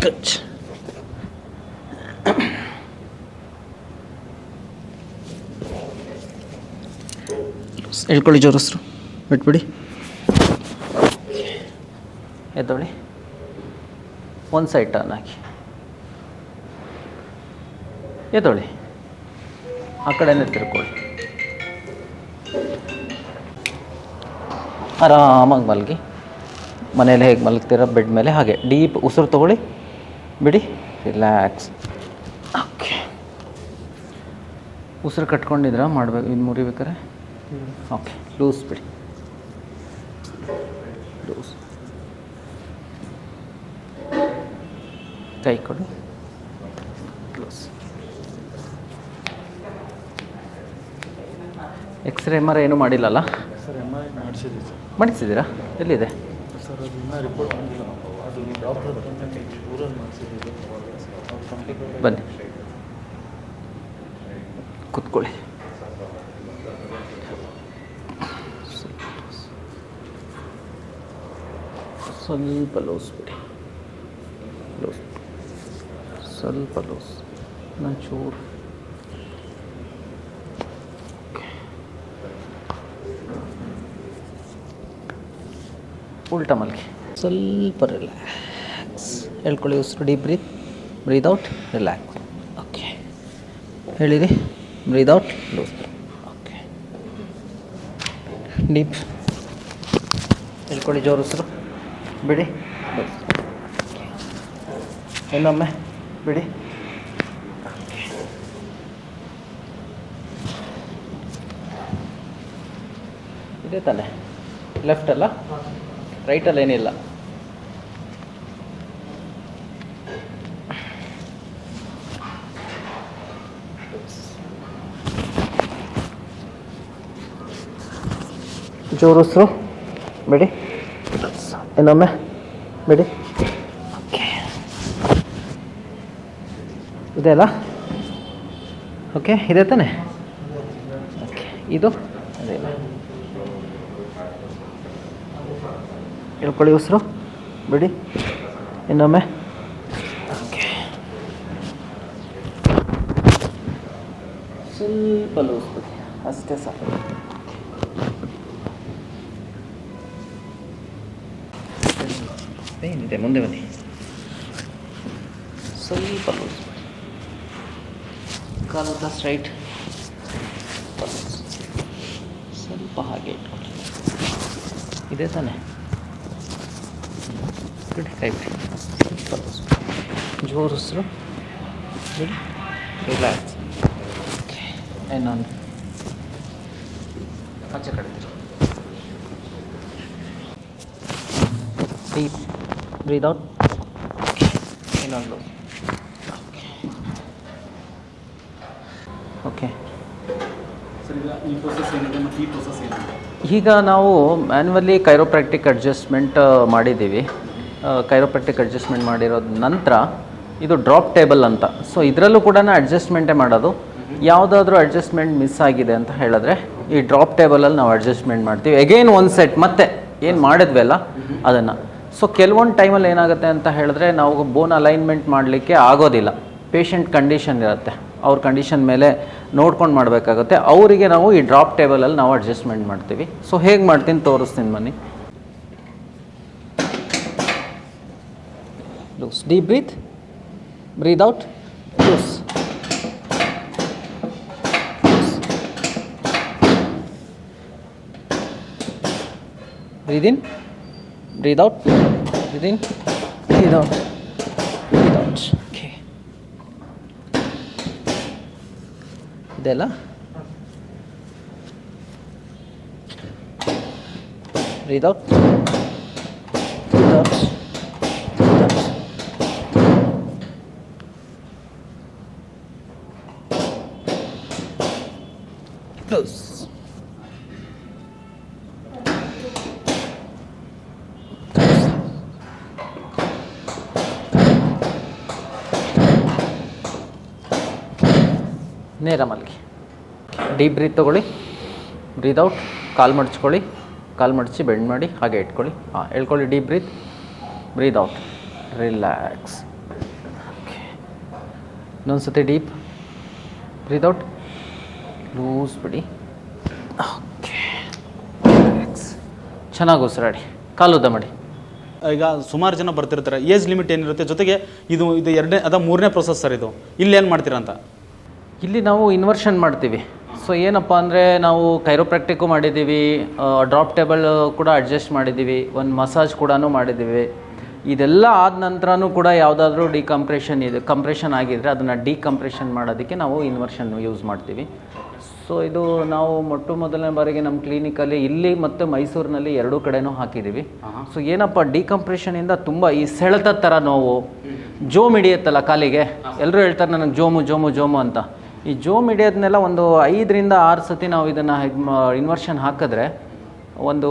ಟಚ್. ಹೇಳ್ಕೊಳ್ಳಿ, ಜೋರು ಉಸಿರು ಬಿಟ್ಬಿಡಿ. ಎದ್ದೊಳಿ, ಒಂದು ಸೈಡ್ ಟರ್ನ್ ಹಾಕಿ. ಎದ್ದೊಳಿ, ಆ ಕಡೆನೇ ತಿರ್ಕೊಳ್ಳಿ. ಆರಾಮಾಗಿ ಮಲಗಿ. ಮನೇಲಿ ಹೇಗೆ ಮಲಗ್ತೀರ ಬೆಡ್ ಮೇಲೆ ಹಾಗೆ ಡೀಪ್ ಉಸಿರು ತೊಗೊಳ್ಳಿ, ಬಿಡಿ, ರಿಲ್ಯಾಕ್ಸ್. ಓಕೆ, ಉಸಿರು ಕಟ್ಕೊಂಡಿದ್ರ ಮಾಡಬೇಕು, ಇದು ಮುರಿಬೇಕಾರೆ. ಓಕೆ, ಲೂಸ್ ಬಿಡಿ, ಲೂಸ್. ಕೈ ಕೊಡಿ, ಕ್ಲೋಸ್. ಎಕ್ಸ್ರೇ MRI ಏನೂ ಮಾಡಿಲ್ಲಲ್ಲ? ಸರ್ MRI ಮಾಡಿಸಿದ್ದೀವಿ ಸರ್. ಮಾಡಿಸಿದ್ದೀರಾ? ಎಲ್ಲಿದೆ ಸರ್ ಅದು ಇನ್ನೂ ರಿಪೋರ್ಟ್ ಬಂದಿಲ್ಲ. ಅದು ಡಾಕ್ಟರ್ ಊರಲ್ಲಿ ಮಾಡಿಸಿದ್ದೀವಿ. ಬನ್ನಿ, ಕೂತ್ಕೊಳ್ಳಿ. ಸ್ವಲ್ಪ ಲೂಸ್ ಬಿಡಿ, ಲೂಸ್, ಸ್ವಲ್ಪ ಲೂಸ್, ಒಂಚೂರು. ಉಲ್ಟಾ ಮಲ್ಗಿ, ಸ್ವಲ್ಪ ರಿಲ್ಯಾಕ್ಸ್. ಹೇಳ್ಕೊಳ್ಳಿ, ಉಸಿರು deep breath, breathe out, relax. Okay, ಹೇಳಿರಿ, breathe out, loose. Okay, deep. ಹೇಳ್ಕೊಳ್ಳಿ, ಜೋರು ಉಸಿರು ಬಿಡಿ, ಲೂಸ್. ಇನ್ನೊಮ್ಮೆ ಬಿಡಿ. ಇದೆ ತಾನೆ? ಲೆಫ್ಟ್ ಅಲ್ಲ, ರೈಟಲ್ಲಿ ಏನಿಲ್ಲ. ಜೋರು ಉಸಿರು ಬಿಡಿ, ಇನ್ನೊಮ್ಮೆ ಬಿಡಿ. ಓಕೆ, ಇದೆ ಅಲ್ಲ? ಓಕೆ, ಇದೆ ತಾನೆ? ಓಕೆ, ಇದು ಅದೇ. ಹೇಳ್ಕೊಳ್ಳಿ, ಉಸಿರು ಬಿಡಿ, ಇನ್ನೊಮ್ಮೆ. ಓಕೆ, ಸ್ವಲ್ಪ ಲೂಸ್ ಬಿಡಿ, ಅಷ್ಟೇ ಸಾಕು. ಏನಿದೆ, ಮುಂದೆ ಬನ್ನಿ. ಸ್ವಲ್ಪ ಲೂಸ್ ಮಾಡಿ, ಕಾಲುದ್ದ ಸ್ಟ್ರೈಟ್, ಸ್ವಲ್ಪ ಹಾಗೆ ಇಟ್ಕೊಳ್ಳಿ. ಇದೆ ತಾನೆ? ಬಿಡಿ, ಕೈ ಬಿಡಿ, ಸ್ವಲ್ಪ ಲೂಸ್. ಜೋರು ಉಸಿರು ಬಿಡಿ, ರಿಲ್ಯಾಕ್ಸ್. ಓಕೆ, ಇನ್ನೊಂದು ಆಚೆ ಕಡೆ ಡೀಪ್ ಬ್ರೀದ್ ಔಟ್. ಇನ್ನೊಂದು. ಓಕೆ, ಈ ಪ್ರೋಸೆಸ್ ಏನಿದೆ ಮತ್ತು ಈ ಪ್ರೋಸೆಸ್ ಏನಿದೆ? ಈಗ ನಾವು ಮ್ಯಾನ್ಯುವಲಿ ಕೈರೋಪ್ರಾಕ್ಟಿಕ್ ಅಡ್ಜಸ್ಟ್ಮೆಂಟ್ ಮಾಡಿದ್ದೀವಿ. ಕೈರೋಪ್ರಾಕ್ಟಿಕ್ ಅಡ್ಜಸ್ಟ್ಮೆಂಟ್ ಮಾಡಿರೋದ ನಂತರ ಇದು ಡ್ರಾಪ್ ಟೇಬಲ್ ಅಂತ. ಸೊ ಇದರಲ್ಲೂ ಕೂಡ ಅಡ್ಜಸ್ಟ್ಮೆಂಟೇ ಮಾಡೋದು. ಯಾವುದಾದ್ರೂ ಅಡ್ಜಸ್ಟ್ಮೆಂಟ್ ಮಿಸ್ ಆಗಿದೆ ಅಂತ ಹೇಳಿದ್ರೆ ಈ ಡ್ರಾಪ್ ಟೇಬಲಲ್ಲಿ ನಾವು ಅಡ್ಜಸ್ಟ್ಮೆಂಟ್ ಮಾಡ್ತೀವಿ. ಎಗೇನ್ ಒಂದು ಸೆಟ್ ಮತ್ತೆ ಏನು ಮಾಡಿದ್ವಲ್ಲ ಅದನ್ನು. ಸೊ ಕೆಲವೊಂದು ಟೈಮಲ್ಲಿ ಏನಾಗುತ್ತೆ ಅಂತ ಹೇಳಿದ್ರೆ ನಾವು ಬೋನ್ ಅಲೈನ್ಮೆಂಟ್ ಮಾಡಲಿಕ್ಕೆ ಆಗೋದಿಲ್ಲ. ಪೇಷಂಟ್ ಕಂಡೀಷನ್ ಇರುತ್ತೆ, ಅವ್ರ ಕಂಡೀಷನ್ ಮೇಲೆ ನೋಡ್ಕೊಂಡು ಮಾಡಬೇಕಾಗುತ್ತೆ. ಅವರಿಗೆ ನಾವು ಈ ಡ್ರಾಪ್ ಟೇಬಲಲ್ಲಿ ನಾವು ಅಡ್ಜಸ್ಟ್ಮೆಂಟ್ ಮಾಡ್ತೀವಿ. ಸೊ ಹೇಗೆ ಮಾಡ್ತೀನಿ ತೋರಿಸ್ತೀನಿ ಬನ್ನಿ. Loose, deep breath, breathe out, loose. Breathe in, breathe out, breathe in, breathe out, breathe out. Okay. ಇದೆಲ್ಲ breathe out, breathe out, breathe out. Close. ನೇರ ಮಲಗಿ. ಡೀಪ್ ಬ್ರೀತ್ ತೊಗೊಳ್ಳಿ, ಬ್ರೀದ್ ಔಟ್, ಕಾಲು ಮಡಚ್ಕೊಳ್ಳಿ, ಕಾಲು ಮಡಚಿ ಬೆಂಡ್ ಮಾಡಿ ಹಾಗೆ ಇಟ್ಕೊಳ್ಳಿ. ಹಾಂ, ಹೇಳ್ಕೊಳ್ಳಿ. Deep breath, breathe out, relax. Okay, ಇನ್ನೊಂದು ಸತಿ ಡೀಪ್ ಬ್ರೀದ್ ಔಟ್, ಲೂಸ್ ಬಿಡಿ. Okay, relax. ಚೆನ್ನಾಗಿ ಉಸಿರಾಡಿ, ಕಾಲು ಉದ್ದ ಮಾಡಿ. ಈಗ ಸುಮಾರು ಜನ ಬರ್ತಿರ್ತಾರೆ, ಏಜ್ ಲಿಮಿಟ್ ಏನಿರುತ್ತೆ, ಜೊತೆಗೆ ಇದು ಎರಡನೇ ಮೂರನೇ ಪ್ರೊಸೆಸ್ ಸರ್ ಇದು. ಇಲ್ಲಿ ಏನು ಮಾಡ್ತೀರಾ ಅಂತ? ಇಲ್ಲಿ ನಾವು ಇನ್ವರ್ಷನ್ ಮಾಡ್ತೀವಿ. ಸೊ ಏನಪ್ಪ ಅಂದರೆ ನಾವು ಕೈರೋಪ್ರಾಕ್ಟಿಕ್ಕು ಮಾಡಿದ್ದೀವಿ, ಡ್ರಾಪ್ ಟೇಬಲ್ ಕೂಡ ಅಡ್ಜಸ್ಟ್ ಮಾಡಿದ್ದೀವಿ, ಒಂದು ಮಸಾಜ್ ಕೂಡ ಮಾಡಿದ್ದೀವಿ. ಇದೆಲ್ಲ ಆದ ನಂತರನೂ ಕೂಡ ಯಾವುದಾದ್ರೂ ಕಂಪ್ರೆಷನ್ ಆಗಿದ್ದರೆ ಅದನ್ನು ಡಿಕಂಪ್ರೆಷನ್ ಮಾಡೋದಕ್ಕೆ ನಾವು ಇನ್ವರ್ಷನ್ ಯೂಸ್ ಮಾಡ್ತೀವಿ. ಸೊ ಇದು ನಾವು ಮೊದಲನೇ ಬಾರಿಗೆ ನಮ್ಮ ಕ್ಲಿನಿಕಲ್ಲಿ ಇಲ್ಲಿ ಮತ್ತು ಮೈಸೂರಿನಲ್ಲಿ ಎರಡೂ ಕಡೆನೂ ಹಾಕಿದ್ದೀವಿ. ಸೊ ಏನಪ್ಪ ಡಿಕಂಪ್ರೆಷನಿಂದ ತುಂಬ ಈ ಸೆಳೆತದ ಥರ ನೋವು, ಜೋಮ್ ಹಿಡಿಯುತ್ತಲ್ಲ ಕಾಲಿಗೆ, ಎಲ್ಲರೂ ಹೇಳ್ತಾರೆ ನನಗೆ ಜೋಮು ಅಂತ. ಈ ಜೋಮ್ ಹಿಡಿಯೋದನ್ನೆಲ್ಲ ಒಂದು 5 ರಿಂದ 6 ಸತಿ ನಾವು ಇದನ್ನು ಇನ್ವರ್ಷನ್ ಹಾಕಿದ್ರೆ ಒಂದು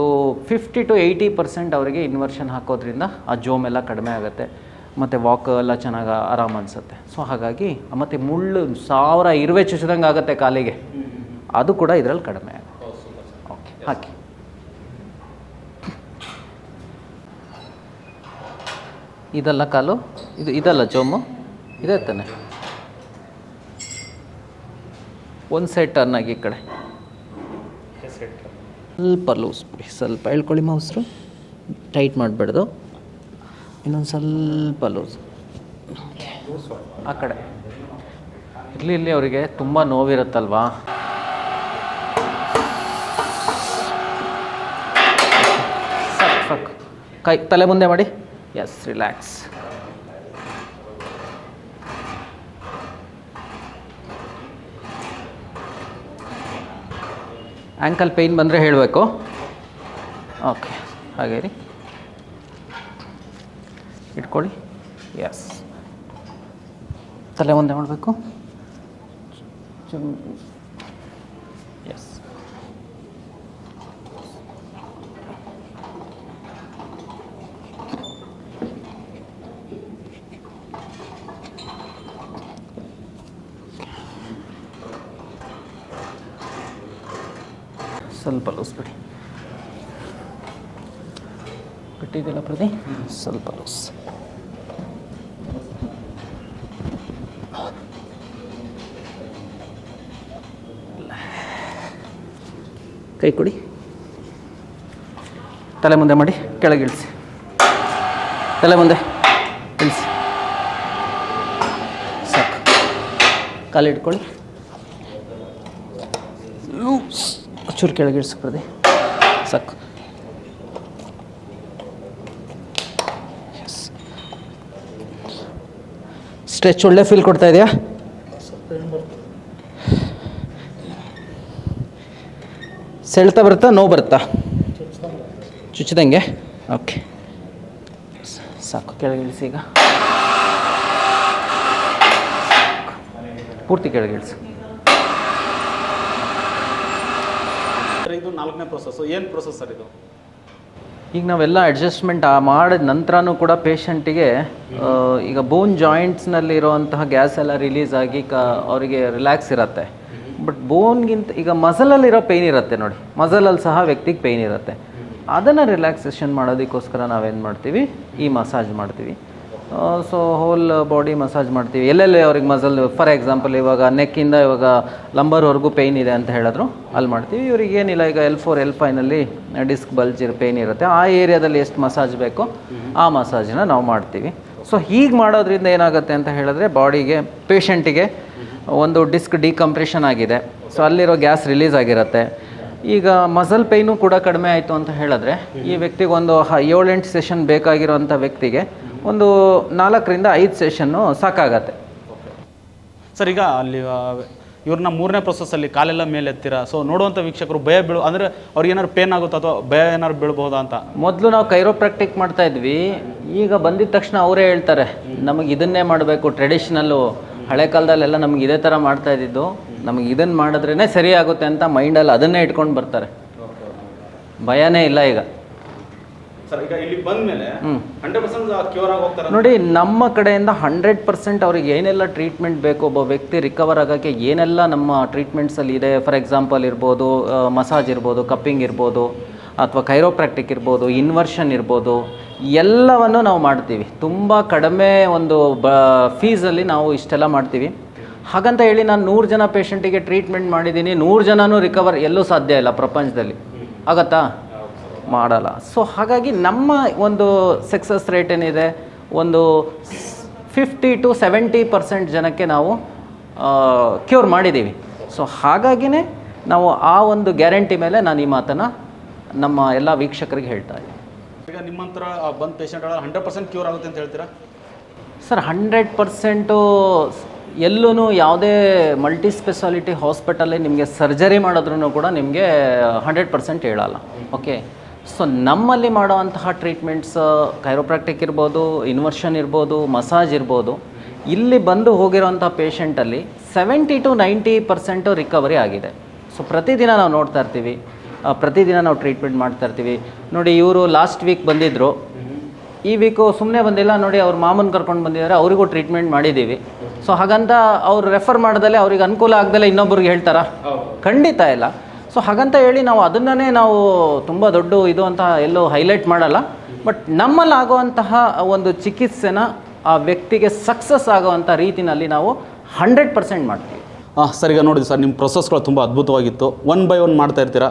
50 to 80% ಅವರಿಗೆ ಇನ್ವರ್ಷನ್ ಹಾಕೋದ್ರಿಂದ ಆ ಜೋಮ್ ಎಲ್ಲ ಕಡಿಮೆ ಆಗುತ್ತೆ ಮತ್ತು ವಾಕ್ ಎಲ್ಲ ಚೆನ್ನಾಗಿ ಆರಾಮ ಅನಿಸುತ್ತೆ. ಸೊ ಹಾಗಾಗಿ ಮತ್ತು ಮುಳ್ಳು 1000 ಇರುವೆ ಚುಚ್ಚಿದಂಗೆ ಆಗುತ್ತೆ ಕಾಲಿಗೆ, ಅದು ಕೂಡ ಇದರಲ್ಲಿ ಕಡಿಮೆ ಆಗುತ್ತೆ. ಓಕೆ, ಹಾಕಿ. ಇದಲ್ಲ ಕಾಲು, ಇದಲ್ಲ ಜೋಮು, ಇದೇ ತಾನೆ. ಒಂದು ಸೈಡ್ ಟರ್ನ್ ಆಗಿ ಈ ಕಡೆ ಸ್ವಲ್ಪ ಲೂಸ್ ಬಿಡಿ, ಸ್ವಲ್ಪ ಹೇಳ್ಕೊಳ್ಳಿ. ಮೌಸ್ರು ಟೈಟ್ ಮಾಡಬೇಡ್ದು, ಇನ್ನೊಂದು ಸ್ವಲ್ಪ ಲೂಸ್ ಆ ಕಡೆ. ಇಲ್ಲಿ ಅವರಿಗೆ ತುಂಬ ನೋವಿರುತ್ತಲ್ವಾ, ಸಾಕು. ಕೈ ತಲೆ ಮುಂದೆ ಮಾಡಿ. S, relax. ಆ್ಯಂಕಲ್ ಪೇಯ್ನ್ ಬಂದರೆ ಹೇಳಬೇಕು. ಓಕೆ, ಹಾಗೆ ರೀ, ಇಟ್ಕೊಳ್ಳಿ. ಎಸ್, ತಲೆ ಮುಂದೆ ಮಾಡಬೇಕು. ಎಸ್, ಸ್ವಲ್ಪ ಲೂಸ್ ಬಿಡಿ. ಗಟ್ಟಿದೆಯಲ್ಲ ಪ್ರತಿ, ಸ್ವಲ್ಪ ಲೂಸ್. ಕೈ ಕೊಡಿ, ತಲೆ ಮುಂದೆ ಮಾಡಿ, ಕೆಳಗಿಳಿಸಿ, ತಲೆ ಮುಂದೆ ಇಳಿಸಿ. ಸಾಕು, ಕಾಲಿಟ್ಕೊಳ್ಳಿ, ಲೂಸ್. ಚೂರು ಕೆಳಗಿಳಿಸ್ಬಿಡ್ದೆ, ಸಾಕು. ಸ್ಟ್ರೆಚ್ ಒಳ್ಳೆ ಫೀಲ್ ಕೊಡ್ತಾ ಇದೆಯಾ? ಸೆಳ್ತಾ ಬರುತ್ತಾ, ನೋವು ಬರುತ್ತಾ? ಚುಚ್ಚಿದಂಗೆ. ಓಕೆ, ಸಾಕು. ಕೆಳಗಿಳಿಸಿ. ಈಗ ಪೂರ್ತಿ ಕೆಳಗಿಳಿಸಿ. ಇದು 4ನೇ ಪ್ರೊಸೆಸ್. ಏನು ಪ್ರೊಸೆಸ್ ಸರ್ ಇದು? ಈಗ ನಾವೆಲ್ಲ ಅಡ್ಜಸ್ಟ್ಮೆಂಟ್ ಮಾಡಿದ ನಂತರನೂ ಕೂಡ ಪೇಷಂಟಿಗೆ ಈಗ ಬೋನ್ ಜಾಯಿಂಟ್ಸ್ನಲ್ಲಿ ಇರೋವಂತಹ ಗ್ಯಾಸ್ ಎಲ್ಲ ರಿಲೀಸ್ ಆಗಿ ಅವರಿಗೆ ರಿಲ್ಯಾಕ್ಸ್ ಇರುತ್ತೆ. ಬಟ್ ಬೋನ್ಗಿಂತ ಈಗ ಮಸಲಲ್ಲಿರೋ ಪೇಯ್ನ್ ಇರುತ್ತೆ ನೋಡಿ, ಮಸಲಲ್ಲಿ ಸಹ ವ್ಯಕ್ತಿಗೆ ಪೇಯ್ನ್ ಇರುತ್ತೆ. ಅದನ್ನು ರಿಲ್ಯಾಕ್ಸೇಷನ್ ಮಾಡೋದಕ್ಕೋಸ್ಕರ ನಾವೇನು ಮಾಡ್ತೀವಿ, ಈ ಮಸಾಜ್ ಮಾಡ್ತೀವಿ. ಸೊ ಹೋಲ್ ಬಾಡಿ ಮಸಾಜ್ ಮಾಡ್ತೀವಿ. ಎಲ್ಲೆಲ್ಲಿ ಅವ್ರಿಗೆ ಮಸಲ್, ಫಾರ್ ಎಕ್ಸಾಂಪಲ್ ಇವಾಗ ನೆಕ್ಕಿಂದ ಇವಾಗ ಲಂಬರ್ವರೆಗೂ ಪೇಯ್ನ್ ಇದೆ ಅಂತ ಹೇಳಿದ್ರು, ಅಲ್ಲಿ ಮಾಡ್ತೀವಿ. ಇವ್ರಿಗೆ ಏನಿಲ್ಲ, ಈಗ L4 L5ನಲ್ಲಿ ಡಿಸ್ಕ್ ಬಲ್ಜ್ ಪೇಯ್ನ್ ಇರುತ್ತೆ, ಆ ಏರಿಯಾದಲ್ಲಿ ಎಷ್ಟು ಮಸಾಜ್ ಬೇಕೋ ಆ ಮಸಾಜನ್ನ ನಾವು ಮಾಡ್ತೀವಿ. ಸೊ ಹೀಗೆ ಮಾಡೋದ್ರಿಂದ ಏನಾಗುತ್ತೆ ಅಂತ ಹೇಳಿದ್ರೆ ಬಾಡಿಗೆ, ಪೇಷಂಟಿಗೆ ಒಂದು ಡಿಸ್ಕ್ ಡಿಕಂಪ್ರೆಷನ್ ಆಗಿದೆ, ಸೊ ಅಲ್ಲಿರೋ ಗ್ಯಾಸ್ ರಿಲೀಸ್ ಆಗಿರುತ್ತೆ. ಈಗ ಮಸಲ್ ಪೇಯ್ನು ಕೂಡ ಕಡಿಮೆ ಆಯಿತು ಅಂತ ಹೇಳಿದ್ರೆ ಈ ವ್ಯಕ್ತಿಗೆ ಒಂದು 7-8 ಸೆಷನ್ ಬೇಕಾಗಿರೋಂಥ ವ್ಯಕ್ತಿಗೆ ಒಂದು 4 ರಿಂದ 5 ಸೆಷನ್ನು ಸಾಕಾಗತ್ತೆ. ಸರ್, ಈಗ ಅಲ್ಲಿ ಇವ್ರನ್ನ 3ನೇ ಪ್ರೊಸೆಸ್ಸಲ್ಲಿ ಕಾಲೆಲ್ಲ ಮೇಲೆ ಎತ್ತೀರಾ. ಸೊ ನೋಡುವಂಥ ವೀಕ್ಷಕರು ಭಯ ಅಂದರೆ ಅವ್ರಿಗೆ ಏನಾದ್ರು ಪೇನ್ ಆಗುತ್ತಾ ಅಥವಾ ಭಯ ಏನಾದ್ರು ಬೀಳ್ಬಹುದಾ ಅಂತ? ಮೊದಲು ನಾವು ಕೈರೋಪ್ರಾಕ್ಟಿಕ್ ಮಾಡ್ತಾ ಇದ್ವಿ. ಈಗ ಬಂದಿದ ತಕ್ಷಣ ಅವರೇ ಹೇಳ್ತಾರೆ ನಮಗೆ ಇದನ್ನೇ ಮಾಡಬೇಕು, ಟ್ರೆಡಿಷ್ನಲ್ಲು ಹಳೆ ಕಾಲದಲ್ಲೆಲ್ಲ ನಮ್ಗೆ ಇದೇ ಥರ ಮಾಡ್ತಾ ಇದ್ದಿದ್ದು, ನಮಗೆ ಇದನ್ನು ಮಾಡಿದ್ರೇ ಸರಿ ಆಗುತ್ತೆ ಅಂತ ಮೈಂಡಲ್ಲಿ ಅದನ್ನೇ ಇಟ್ಕೊಂಡು ಬರ್ತಾರೆ. ಭಯನೇ ಇಲ್ಲ ಈಗ. ಸರ್ ಈಗ ಇಲ್ಲಿ ಬಂದ್ಮೇಲೆ 100% ಕ್ಯೂರ್ ಆಗಿ ಹೋಗ್ತಾರೆ ನೋಡಿ, ನಮ್ಮ ಕಡೆಯಿಂದ 100% ಅವ್ರಿಗೆ ಏನೆಲ್ಲ ಟ್ರೀಟ್ಮೆಂಟ್ ಬೇಕು, ಒಬ್ಬ ವ್ಯಕ್ತಿ ರಿಕವರ್ ಆಗೋಕ್ಕೆ ಏನೆಲ್ಲ ನಮ್ಮ ಟ್ರೀಟ್ಮೆಂಟ್ಸಲ್ಲಿ ಇದೆ. ಫಾರ್ ಎಕ್ಸಾಂಪಲ್ ಇರ್ಬೋದು, ಮಸಾಜ್ ಇರ್ಬೋದು, ಕಪ್ಪಿಂಗ್ ಇರ್ಬೋದು, ಅಥವಾ ಕೈರೋಪ್ರಾಕ್ಟಿಕ್ ಇರ್ಬೋದು, ಇನ್ವರ್ಷನ್ ಇರ್ಬೋದು, ಎಲ್ಲವನ್ನು ನಾವು ಮಾಡ್ತೀವಿ. ತುಂಬ ಕಡಿಮೆ ಒಂದು ಫೀಸಲ್ಲಿ ನಾವು ಇಷ್ಟೆಲ್ಲ ಮಾಡ್ತೀವಿ. ಹಾಗಂತ ಹೇಳಿ ನಾನು 100 ಜನ ಪೇಷಂಟಿಗೆ ಟ್ರೀಟ್ಮೆಂಟ್ ಮಾಡಿದ್ದೀನಿ, 100 ಜನನೂ ರಿಕವರ್ ಎಲ್ಲೂ ಸಾಧ್ಯ ಇಲ್ಲ ಪ್ರಪಂಚದಲ್ಲಿ, ಆಗತ್ತಾ? ಮಾಡಲ್ಲ. ಸೊ ಹಾಗಾಗಿ ನಮ್ಮ ಒಂದು ಸಕ್ಸಸ್ ರೇಟ್ ಏನಿದೆ, ಒಂದು 50 to 70% ಜನಕ್ಕೆ ನಾವು ಕ್ಯೂರ್ ಮಾಡಿದ್ದೀವಿ. ಸೊ ಹಾಗಾಗಿನೇ ನಾವು ಆ ಒಂದು ಗ್ಯಾರಂಟಿ ಮೇಲೆ ನಾನು ಈ ಮಾತನ್ನು ನಮ್ಮ ಎಲ್ಲ ವೀಕ್ಷಕರಿಗೆ ಹೇಳ್ತಾ ಇದ್ದೀನಿ. ಈಗ ನಿಮ್ಮಂತರ ಬಂದು ಪೇಷಂಟ್ 100% ಕ್ಯೂರ್ ಆಗುತ್ತೆ ಅಂತ ಹೇಳ್ತೀರಾ ಸರ್? 100% ಎಲ್ಲೂ ಯಾವುದೇ ಮಲ್ಟಿ ಸ್ಪೆಷಾಲಿಟಿ ಹಾಸ್ಪಿಟಲಲ್ಲಿ ನಿಮಗೆ ಸರ್ಜರಿ ಮಾಡಿದ್ರೂ ಕೂಡ ನಿಮಗೆ 100% ಹೇಳಲ್ಲ. ಓಕೆ, ಸೊ ನಮ್ಮಲ್ಲಿ ಮಾಡೋವಂತಹ ಟ್ರೀಟ್ಮೆಂಟ್ಸ್ ಕೈರೋಪ್ರಾಕ್ಟಿಕ್ ಇರ್ಬೋದು, ಇನ್ವರ್ಷನ್ ಇರ್ಬೋದು, ಮಸಾಜ್ ಇರ್ಬೋದು, ಇಲ್ಲಿ ಬಂದು ಹೋಗಿರೋಂಥ ಪೇಷಂಟಲ್ಲಿ 70 to 90% ರಿಕವರಿ ಆಗಿದೆ. ಸೊ ಪ್ರತಿದಿನ ನಾವು ನೋಡ್ತಾ ಇರ್ತೀವಿ, ಪ್ರತಿದಿನ ನಾವು ಟ್ರೀಟ್ಮೆಂಟ್ ಮಾಡ್ತಾ ಇರ್ತೀವಿ. ನೋಡಿ, ಇವರು ಲಾಸ್ಟ್ ವೀಕ್ ಬಂದಿದ್ದರು, ಈ ವೀಕು ಸುಮ್ಮನೆ ಬಂದಿಲ್ಲ. ನೋಡಿ, ಅವ್ರ ಮಾಮನ ಕರ್ಕೊಂಡು ಬಂದಿದ್ದಾರೆ, ಅವರಿಗೂ ಟ್ರೀಟ್ಮೆಂಟ್ ಮಾಡಿದ್ದೀವಿ. ಸೊ ಹಾಗಂತ ಅವ್ರು ರೆಫರ್ ಮಾಡ್ದಲೆ ಅವ್ರಿಗೆ ಅನುಕೂಲ ಆಗ್ದಲೆ ಇನ್ನೊಬ್ರಿಗೆ ಹೇಳ್ತಾರಾ? ಖಂಡಿತ ಇಲ್ಲ. ಸೊ ಹಾಗಂತ ಹೇಳಿ ನಾವು ಅದನ್ನೇ ನಾವು ತುಂಬ ದೊಡ್ಡ ಇದು ಅಂತ ಎಲ್ಲೋ ಹೈಲೈಟ್ ಮಾಡಲ್ಲ. ಬಟ್ ನಮ್ಮಲ್ಲಿ ಆಗುವಂತಹ ಒಂದು ಚಿಕಿತ್ಸೆನ ಆ ವ್ಯಕ್ತಿಗೆ ಸಕ್ಸಸ್ ಆಗುವಂಥ ರೀತಿಯಲ್ಲಿ ನಾವು 100% ಮಾಡ್ತೀವಿ. ಸರ್, ಈಗ ನೋಡಿ ಸರ್, ನಿಮ್ಮ ಪ್ರೊಸೆಸ್ಗಳು ತುಂಬ ಅದ್ಭುತವಾಗಿತ್ತು. 1 by 1 ಮಾಡ್ತಾ ಇರ್ತೀರಾ.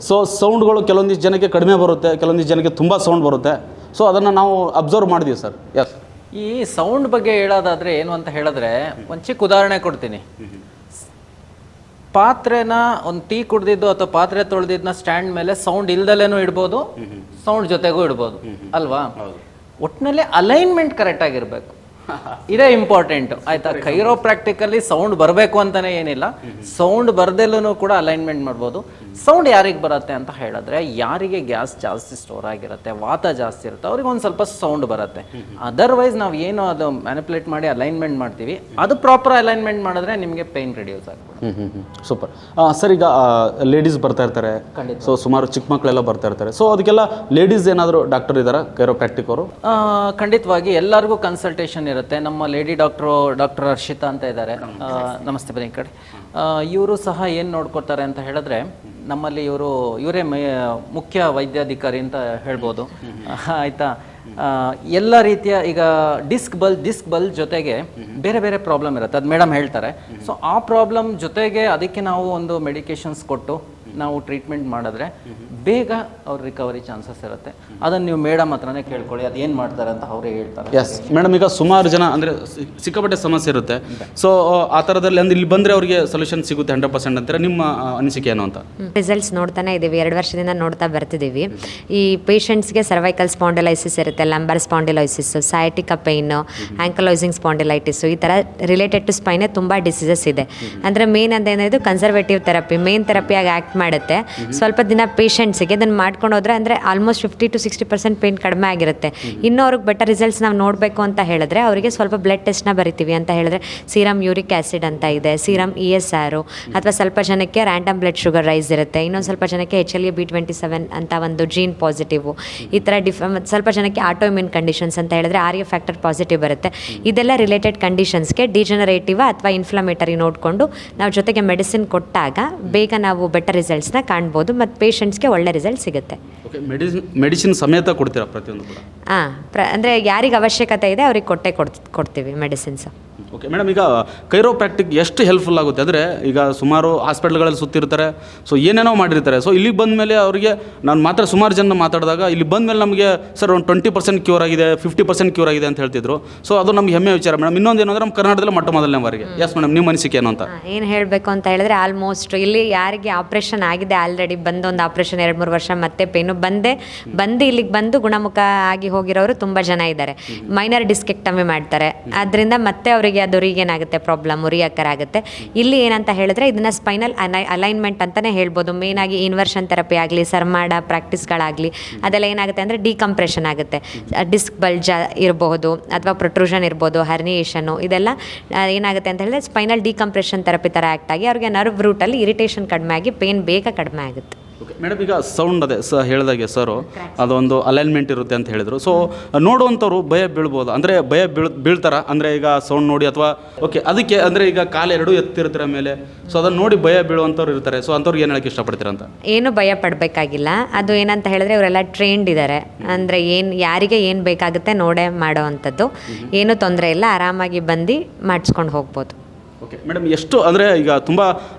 ಸೊ ಸೌಂಡ್ಗಳು ಕೆಲವೊಂದಿಷ್ಟು ಜನಕ್ಕೆ ಕಡಿಮೆ ಬರುತ್ತೆ, ಕೆಲವೊಂದಿಷ್ಟು ಜನಕ್ಕೆ ತುಂಬ ಸೌಂಡ್ ಬರುತ್ತೆ. ಸೊ ಅದನ್ನು ನಾವು ಅಬ್ಸರ್ವ್ ಮಾಡಿದ್ದೀವಿ ಸರ್. ಎಸ್, ಈ ಸೌಂಡ್ ಬಗ್ಗೆ ಹೇಳೋದಾದರೆ ಏನು ಅಂತ ಹೇಳಿದ್ರೆ, ಒಂದು ಚಿಕ್ಕ ಉದಾಹರಣೆ ಕೊಡ್ತೀನಿ. ಪಾತ್ರೆನ ಒಂದು ಟೀ ಕುಡ್ದಿದ್ದು ಅಥವಾ ಪಾತ್ರೆ ತೊಳೆದಿದ್ದನ್ನ ಸ್ಟ್ಯಾಂಡ್ ಮೇಲೆ ಸೌಂಡ್ ಇಲ್ದಲೇನೂ ಇಡ್ಬೋದು, ಸೌಂಡ್ ಜೊತೆಗೂ ಇಡ್ಬೋದು ಅಲ್ವಾ? ಒಟ್ಟಿನಲ್ಲಿ ಅಲೈನ್ಮೆಂಟ್ ಕರೆಕ್ಟಾಗಿರಬೇಕು, ಇದೇ ಇಂಪಾರ್ಟೆಂಟು. ಆಯಿತಾ? ಕೈರೋಪ್ರಾಕ್ಟಿಕಲ್ಲಿ ಸೌಂಡ್ ಬರಬೇಕು ಅಂತಲೇ ಏನಿಲ್ಲ, ಸೌಂಡ್ ಬರ್ದೆಲ್ಲೂ ಕೂಡ ಅಲೈನ್ಮೆಂಟ್ ಮಾಡ್ಬೋದು. ಸೌಂಡ್ ಯಾರಿಗೆ ಬರುತ್ತೆ ಅಂತ ಹೇಳಿದ್ರೆ, ಯಾರಿಗೆ ಗ್ಯಾಸ್ ಜಾಸ್ತಿ ಸ್ಟೋರ್ ಆಗಿರುತ್ತೆ, ವಾತ ಜಾಸ್ತಿ ಇರುತ್ತೆ, ಅವ್ರಿಗೆ ಒಂದು ಸ್ವಲ್ಪ ಸೌಂಡ್ ಬರುತ್ತೆ. ಅದರ್ವೈಸ್ ನಾವು ಏನು ಅದು ಮ್ಯಾನಿಪುಲೇಟ್ ಮಾಡಿ ಅಲೈನ್ಮೆಂಟ್ ಮಾಡ್ತೀವಿ, ಅದು ಪ್ರಾಪರ್ ಅಲೈನ್ಮೆಂಟ್ ಮಾಡಿದ್ರೆ ನಿಮಗೆ ಪೇಯ್ನ್ ರಿಡ್ಯೂಸ್ ಆಗ್ಬೋದು. ಸೂಪರ್. ಸರ್, ಈಗ ಲೇಡೀಸ್ ಬರ್ತಾ ಇರ್ತಾರೆ, ಸೊ ಸುಮಾರು ಚಿಕ್ಕ ಮಕ್ಕಳೆಲ್ಲ ಬರ್ತಾ ಇರ್ತಾರೆ. ಸೊ ಅದಕ್ಕೆಲ್ಲ ಲೇಡೀಸ್ ಏನಾದರೂ ಡಾಕ್ಟರ್ ಇದ್ದಾರಾ ಕೈರೋಪ್ರಾಕ್ಟಿಕ್ ಅವರು? ಖಂಡಿತವಾಗಿ ಎಲ್ಲರಿಗೂ ಕನ್ಸಲ್ಟೇಷನ್ ಇರುತ್ತೆ. ನಮ್ಮ ಲೇಡಿ ಡಾಕ್ಟರ್ ಹರ್ಷಿತಾ ಅಂತ ಇದ್ದಾರೆ. ನಮಸ್ತೆ, ಬನ್ನಿ ಈ ಕಡೆ. ಇವರು ಸಹ ಏನು ನೋಡ್ಕೊತಾರೆ ಅಂತ ಹೇಳಿದ್ರೆ, ನಮ್ಮಲ್ಲಿ ಇವರೇ ಮುಖ್ಯ ವೈದ್ಯಾಧಿಕಾರಿ ಅಂತ ಹೇಳ್ಬೋದು. ಆಯಿತಾ? ಎಲ್ಲ ರೀತಿಯ ಈಗ ಡಿಸ್ಕ್ ಬಲ್ ಜೊತೆಗೆ ಬೇರೆ ಬೇರೆ ಪ್ರಾಬ್ಲಮ್ ಇರುತ್ತೆ, ಅದು ಮೇಡಮ್ ಹೇಳ್ತಾರೆ. ಸೊ ಆ ಪ್ರಾಬ್ಲಮ್ ಜೊತೆಗೆ ಅದಕ್ಕೆ ನಾವು ಒಂದು ಮೆಡಿಕೇಶನ್ಸ್ ಕೊಟ್ಟು ನಾವು ಟ್ರೀಟ್ಮೆಂಟ್ ಮಾಡಿದ್ರೆ ಬೇಗ ಅವ್ರ ರಿಕವರಿ ಚಾನ್ಸಸ್ ಇರುತ್ತೆ. ಅದನ್ನು ನೀವು ಮೇಡಮ್ ಹತ್ರನೇ ಕೇಳ್ಕೊಳ್ಳಿ, ಅದು ಏನು ಮಾಡ್ತಾರೆ ಅಂತ ಅವರೇ ಹೇಳ್ತಾರೆ. ಎಸ್ ಮೇಡಮ್, ಈಗ ಸುಮಾರು ಜನ ಅಂದರೆ ಸಿಕ್ಕಾಪಟ್ಟೆ ಸಮಸ್ಯೆ ಇರುತ್ತೆ. ಸೊ ಆ ಥರದಲ್ಲಿ ಅಂದ್ರೆ ಇಲ್ಲಿ ಬಂದರೆ ಅವರಿಗೆ ಸೊಲ್ಯೂಷನ್ ಸಿಗುತ್ತೆ 100% ಅಂತಾರೆ. ನಿಮ್ಮ ಅನಿಸಿಕೆ ಏನು ಅಂತ? ರಿಸಲ್ಟ್ಸ್ ನೋಡ್ತಾನೆ ಇದ್ದೀವಿ, 2 ವರ್ಷದಿಂದ ನೋಡ್ತಾ ಬರ್ತಿದ್ದೀವಿ. ಈ ಪೇಷಂಟ್ಸ್ಗೆ ಸರ್ವೈಕಲ್ ಸ್ಪಾಂಡಿಲೈಸಿಸ್ ಇರುತ್ತೆ, lumbar spondylosis, sciatica pain, ankylosing spondylitis, ಈ ಥರ ರಿಲೇಟೆಡ್ ಟು ಸ್ಪೈನೇ ತುಂಬ ಡಿಸೀಸಸ್ ಇದೆ. ಅಂದರೆ ಮೇನ್ ಅಂದೇನಿದು ಕನ್ಸರ್ವೇಟಿವ್ ಥೆರಪಿ, ಮೇನ್ ಥೆರಪಿಯಾಗಿ ಆ್ಯಕ್ಟ್ ಮಾಡುತ್ತೆ. ಸ್ವಲ್ಪ ದಿನ ಪೇಷಂಟ್ಸಿಗೆ ಇದನ್ನು ಮಾಡ್ಕೊಂಡು ಹೋದ್ರೆ ಅಂದರೆ ಆಲ್ಮೋಸ್ಟ್ 50 to 60% ಪೇನ್ ಕಡಿಮೆ ಆಗಿರುತ್ತೆ. ಇನ್ನೂ ಅವ್ರಿಗೆ ಬೆಟರ್ ರಿಸಲ್ಟ್ಸ್ ನಾವು ನೋಡಬೇಕು ಅಂತ ಹೇಳಿದ್ರೆ ಅವರಿಗೆ ಸ್ವಲ್ಪ ಬ್ಲಡ್ ಟೆಸ್ಟ್ನ ಬರಿತೀವಿ. ಅಂತ ಹೇಳಿದ್ರೆ ಸೀರಮ್ ಯೂರಿಕ್ ಆ್ಯಸಿಡ್ ಅಂತ ಇದೆ, ಸೀರಮ್ ESR, ಅಥವಾ ಸ್ವಲ್ಪ ಜನಕ್ಕೆ ರ್ಯಾಂಡಮ್ ಬ್ಲಡ್ ಶುಗರ್ ರೈಸ್ ಇರುತ್ತೆ, ಇನ್ನೊಂದು ಸ್ವಲ್ಪ ಜನಕ್ಕೆ HLA-B27 ಅಂತ ಒಂದು ಜೀನ್ ಪಾಸಿಟಿವ್, ಈ ಥರ ಸ್ವಲ್ಪ ಜನಕ್ಕೆ ಆಟೋ ಇಮ್ಯೂನ್ ಕಂಡೀಷನ್ಸ್ ಅಂತ ಹೇಳಿದ್ರೆ RA ಫ್ಯಾಕ್ಟರ್ ಪಾಸಿಟಿವ್ ಬರುತ್ತೆ. ಇದೆಲ್ಲ ರಿಲೇಟೆಡ್ ಕಂಡೀಷನ್ಸ್ಗೆ ಡಿಜನರೇಟಿವ್ ಅಥವಾ ಇನ್ಫ್ಲಮೇಟರಿ ನೋಡಿಕೊಂಡು ನಾವು ಜೊತೆಗೆ ಮೆಡಿಸಿನ್ ಕೊಟ್ಟಾಗ ಬೇಗ ನಾವು ಬೆಟರ್ ರಿಸಲ್ಟ್ಸ್ನ ಕಾಣ್ಬೋದು ಮತ್ತು ಪೇಷಂಟ್ಸ್ಗೆ ಒಳ್ಳೆ ರಿಸಲ್ಟ್ ಸಿಗುತ್ತೆ. ಓಕೆ, ಮೆಡಿಸಿನ್ ಸಮೇತ ಕೊಡ್ತೀರಾ ಪ್ರತಿಯೊಂದು ಕೂಡ? ಅಂದರೆ ಯಾರಿಗೆ ಅವಶ್ಯಕತೆ ಇದೆ ಅವ್ರಿಗೆ ಕೊಡ್ತೀವಿ ಮೆಡಿಸಿನ್ಸ್. ಓಕೆ ಮೇಡಮ್, ಈಗ ಕೈರೋಪ್ರಾಕ್ಟಿಕ್ ಎಷ್ಟು ಹೆಲ್ಪ್ಫುಲ್ ಆಗುತ್ತೆ ಅಂದರೆ, ಈಗ ಸುಮಾರು ಹಾಸ್ಪಿಟ್ಲ್ಗಳಲ್ಲಿ ಸುತ್ತಿರ್ತಾರೆ, ಸೊ ಏನೇನೋ ಮಾಡಿರ್ತಾರೆ. ಸೊ ಇಲ್ಲಿಗೆ ಬಂದ ಮೇಲೆ ಅವರಿಗೆ ನಾನು ಸುಮಾರು ಜನ ಮಾತಾಡಿದಾಗ ಇಲ್ಲಿ ಬಂದ ಮೇಲೆ ನಮಗೆ ಸರ್ ಒಂದು 20% ಕ್ಯೂರ್ ಆಗಿದೆ, 50% ಕ್ಯೂರ್ ಆಗಿದೆ ಅಂತ ಹೇಳ್ತಿದ್ರು. ಸೊ ಅದು ನಮ್ಗೆ ಹೆಮ್ಮೆ ವಿಚಾರ ಮೇಡಮ್. ಇನ್ನೊಂದು ಏನಂದ್ರೆ ನಮ್ಮ ಕರ್ನಾಟಕದಲ್ಲಿ ಮೊದಲನೇ ಬಾರಿಗೆ. ಎಸ್ ಮೇಡಮ್, ನಿಮ್ಮ ಅನಿಸಿಕೆ ಏನು ಅಂತ? ಏನು ಹೇಳಬೇಕು ಅಂತ ಹೇಳಿದ್ರೆ, ಆಲ್ಮೋಸ್ಟ್ ಇಲ್ಲಿ ಯಾರಿಗೆ ಆಪ್ರೇಷನ್ ಆಗಿದೆ ಆಲ್ರೆಡಿ, ಬಂದೊಂದು ಆಪ್ರೇಷನ್ 2-3 ವರ್ಷ ಮತ್ತೆ ಪೇನು ಬಂದು ಇಲ್ಲಿಗೆ ಬಂದು ಗುಣಮುಖ ಆಗಿ ಹೋಗಿರೋರು ತುಂಬ ಜನ ಇದ್ದಾರೆ. ಮೈನರ್ ಡಿಸ್ಕೆಕ್ಟಮಿ ಮಾಡ್ತಾರೆ, ಅದರಿಂದ ಮತ್ತೆ ಅವರಿಗೆ ಅದು ಏನಾಗುತ್ತೆ ಪ್ರಾಬ್ಲಮ್ ರಿಯಾಕರ್ ಆಗುತ್ತೆ. ಇಲ್ಲಿ ಏನಂತ ಹೇಳಿದ್ರೆ ಇದನ್ನ ಸ್ಪೈನಲ್ ಅಲೈನ್ಮೆಂಟ್ ಅಂತಲೇ ಹೇಳ್ಬೋದು. ಮೇಯ್ನಾಗಿ ಇನ್ವರ್ಷನ್ ಥೆರಪಿ ಆಗಲಿ, ಸರ್ಮಾಡ ಪ್ರಾಕ್ಟೀಸ್ಗಳಾಗಲಿ, ಅದೆಲ್ಲ ಏನಾಗುತ್ತೆ ಅಂದರೆ ಡಿಕಂಪ್ರೆಷನ್ ಆಗುತ್ತೆ. ಡಿಸ್ಕ್ ಬಲ್ಜ್ ಇರಬಹುದು ಅಥವಾ ಪ್ರೊಟ್ರೂಷನ್ ಇರ್ಬೋದು, ಹರ್ನಿಯೇಷನು, ಇದೆಲ್ಲ ಏನಾಗುತ್ತೆ ಅಂತ ಹೇಳಿದ್ರೆ ಸ್ಪೈನಲ್ ಡಿಕಂಪ್ರೆಷನ್ ಥೆರಪಿ ಥರ ಆ್ಯಕ್ಟ್ ಆಗಿ ಅವ್ರಿಗೆ ನರ್ವ್ ರೂಟಲ್ಲಿ ಇರಿಟೇಷನ್ ಕಡಿಮೆ ಆಗಿ ಪೇನ್ ಬೇಗ ಕಡಿಮೆ ಆಗುತ್ತೆ. ಓಕೆ ಮೇಡಮ್, ಈಗ ಸೌಂಡ್ ಅದೇ ಹೇಳಿದಾಗೆ ಸರು ಅದೊಂದು ಅಲೈನ್ಮೆಂಟ್ ಇರುತ್ತೆ ಅಂತ ಹೇಳಿದರು. ಸೊ ನೋಡುವಂಥವ್ರು ಭಯ ಬೀಳ್ಬೋದು, ಅಂದರೆ ಭಯ ಬೀಳ್ತಾರ ಅಂದರೆ ಈಗ ಸೌಂಡ್ ನೋಡಿ ಅಥವಾ ಓಕೆ ಅದಕ್ಕೆ ಅಂದರೆ ಈಗ ಕಾಲೆರಡು ಎತ್ತಿರ್ತಾರೆ ಮೇಲೆ, ಸೊ ಅದನ್ನು ನೋಡಿ ಭಯ ಬೀಳುವಂಥವ್ರು ಇರ್ತಾರೆ. ಸೊ ಅಂಥವ್ರಿಗೆ ಏನು ಹೇಳಕ್ಕೆ ಇಷ್ಟಪಡ್ತೀರ ಅಂತ? ಏನು ಭಯ ಪಡಬೇಕಾಗಿಲ್ಲ. ಅದು ಏನಂತ ಹೇಳಿದ್ರೆ ಇವರೆಲ್ಲ ಟ್ರೈನ್ಡ್ ಇದ್ದಾರೆ, ಅಂದರೆ ಯಾರಿಗೆ ಏನು ಬೇಕಾಗುತ್ತೆ ನೋಡೇ ಮಾಡೋ ಅಂಥದ್ದು. ಏನೂ ತೊಂದರೆ ಇಲ್ಲ, ಆರಾಮಾಗಿ ಬಂದು ಮಾಡಿಸ್ಕೊಂಡು ಹೋಗ್ಬೋದು. ಓಕೆ ಮೇಡಮ್, ಎಷ್ಟು ಅಂದರೆ ಈಗ ತುಂಬ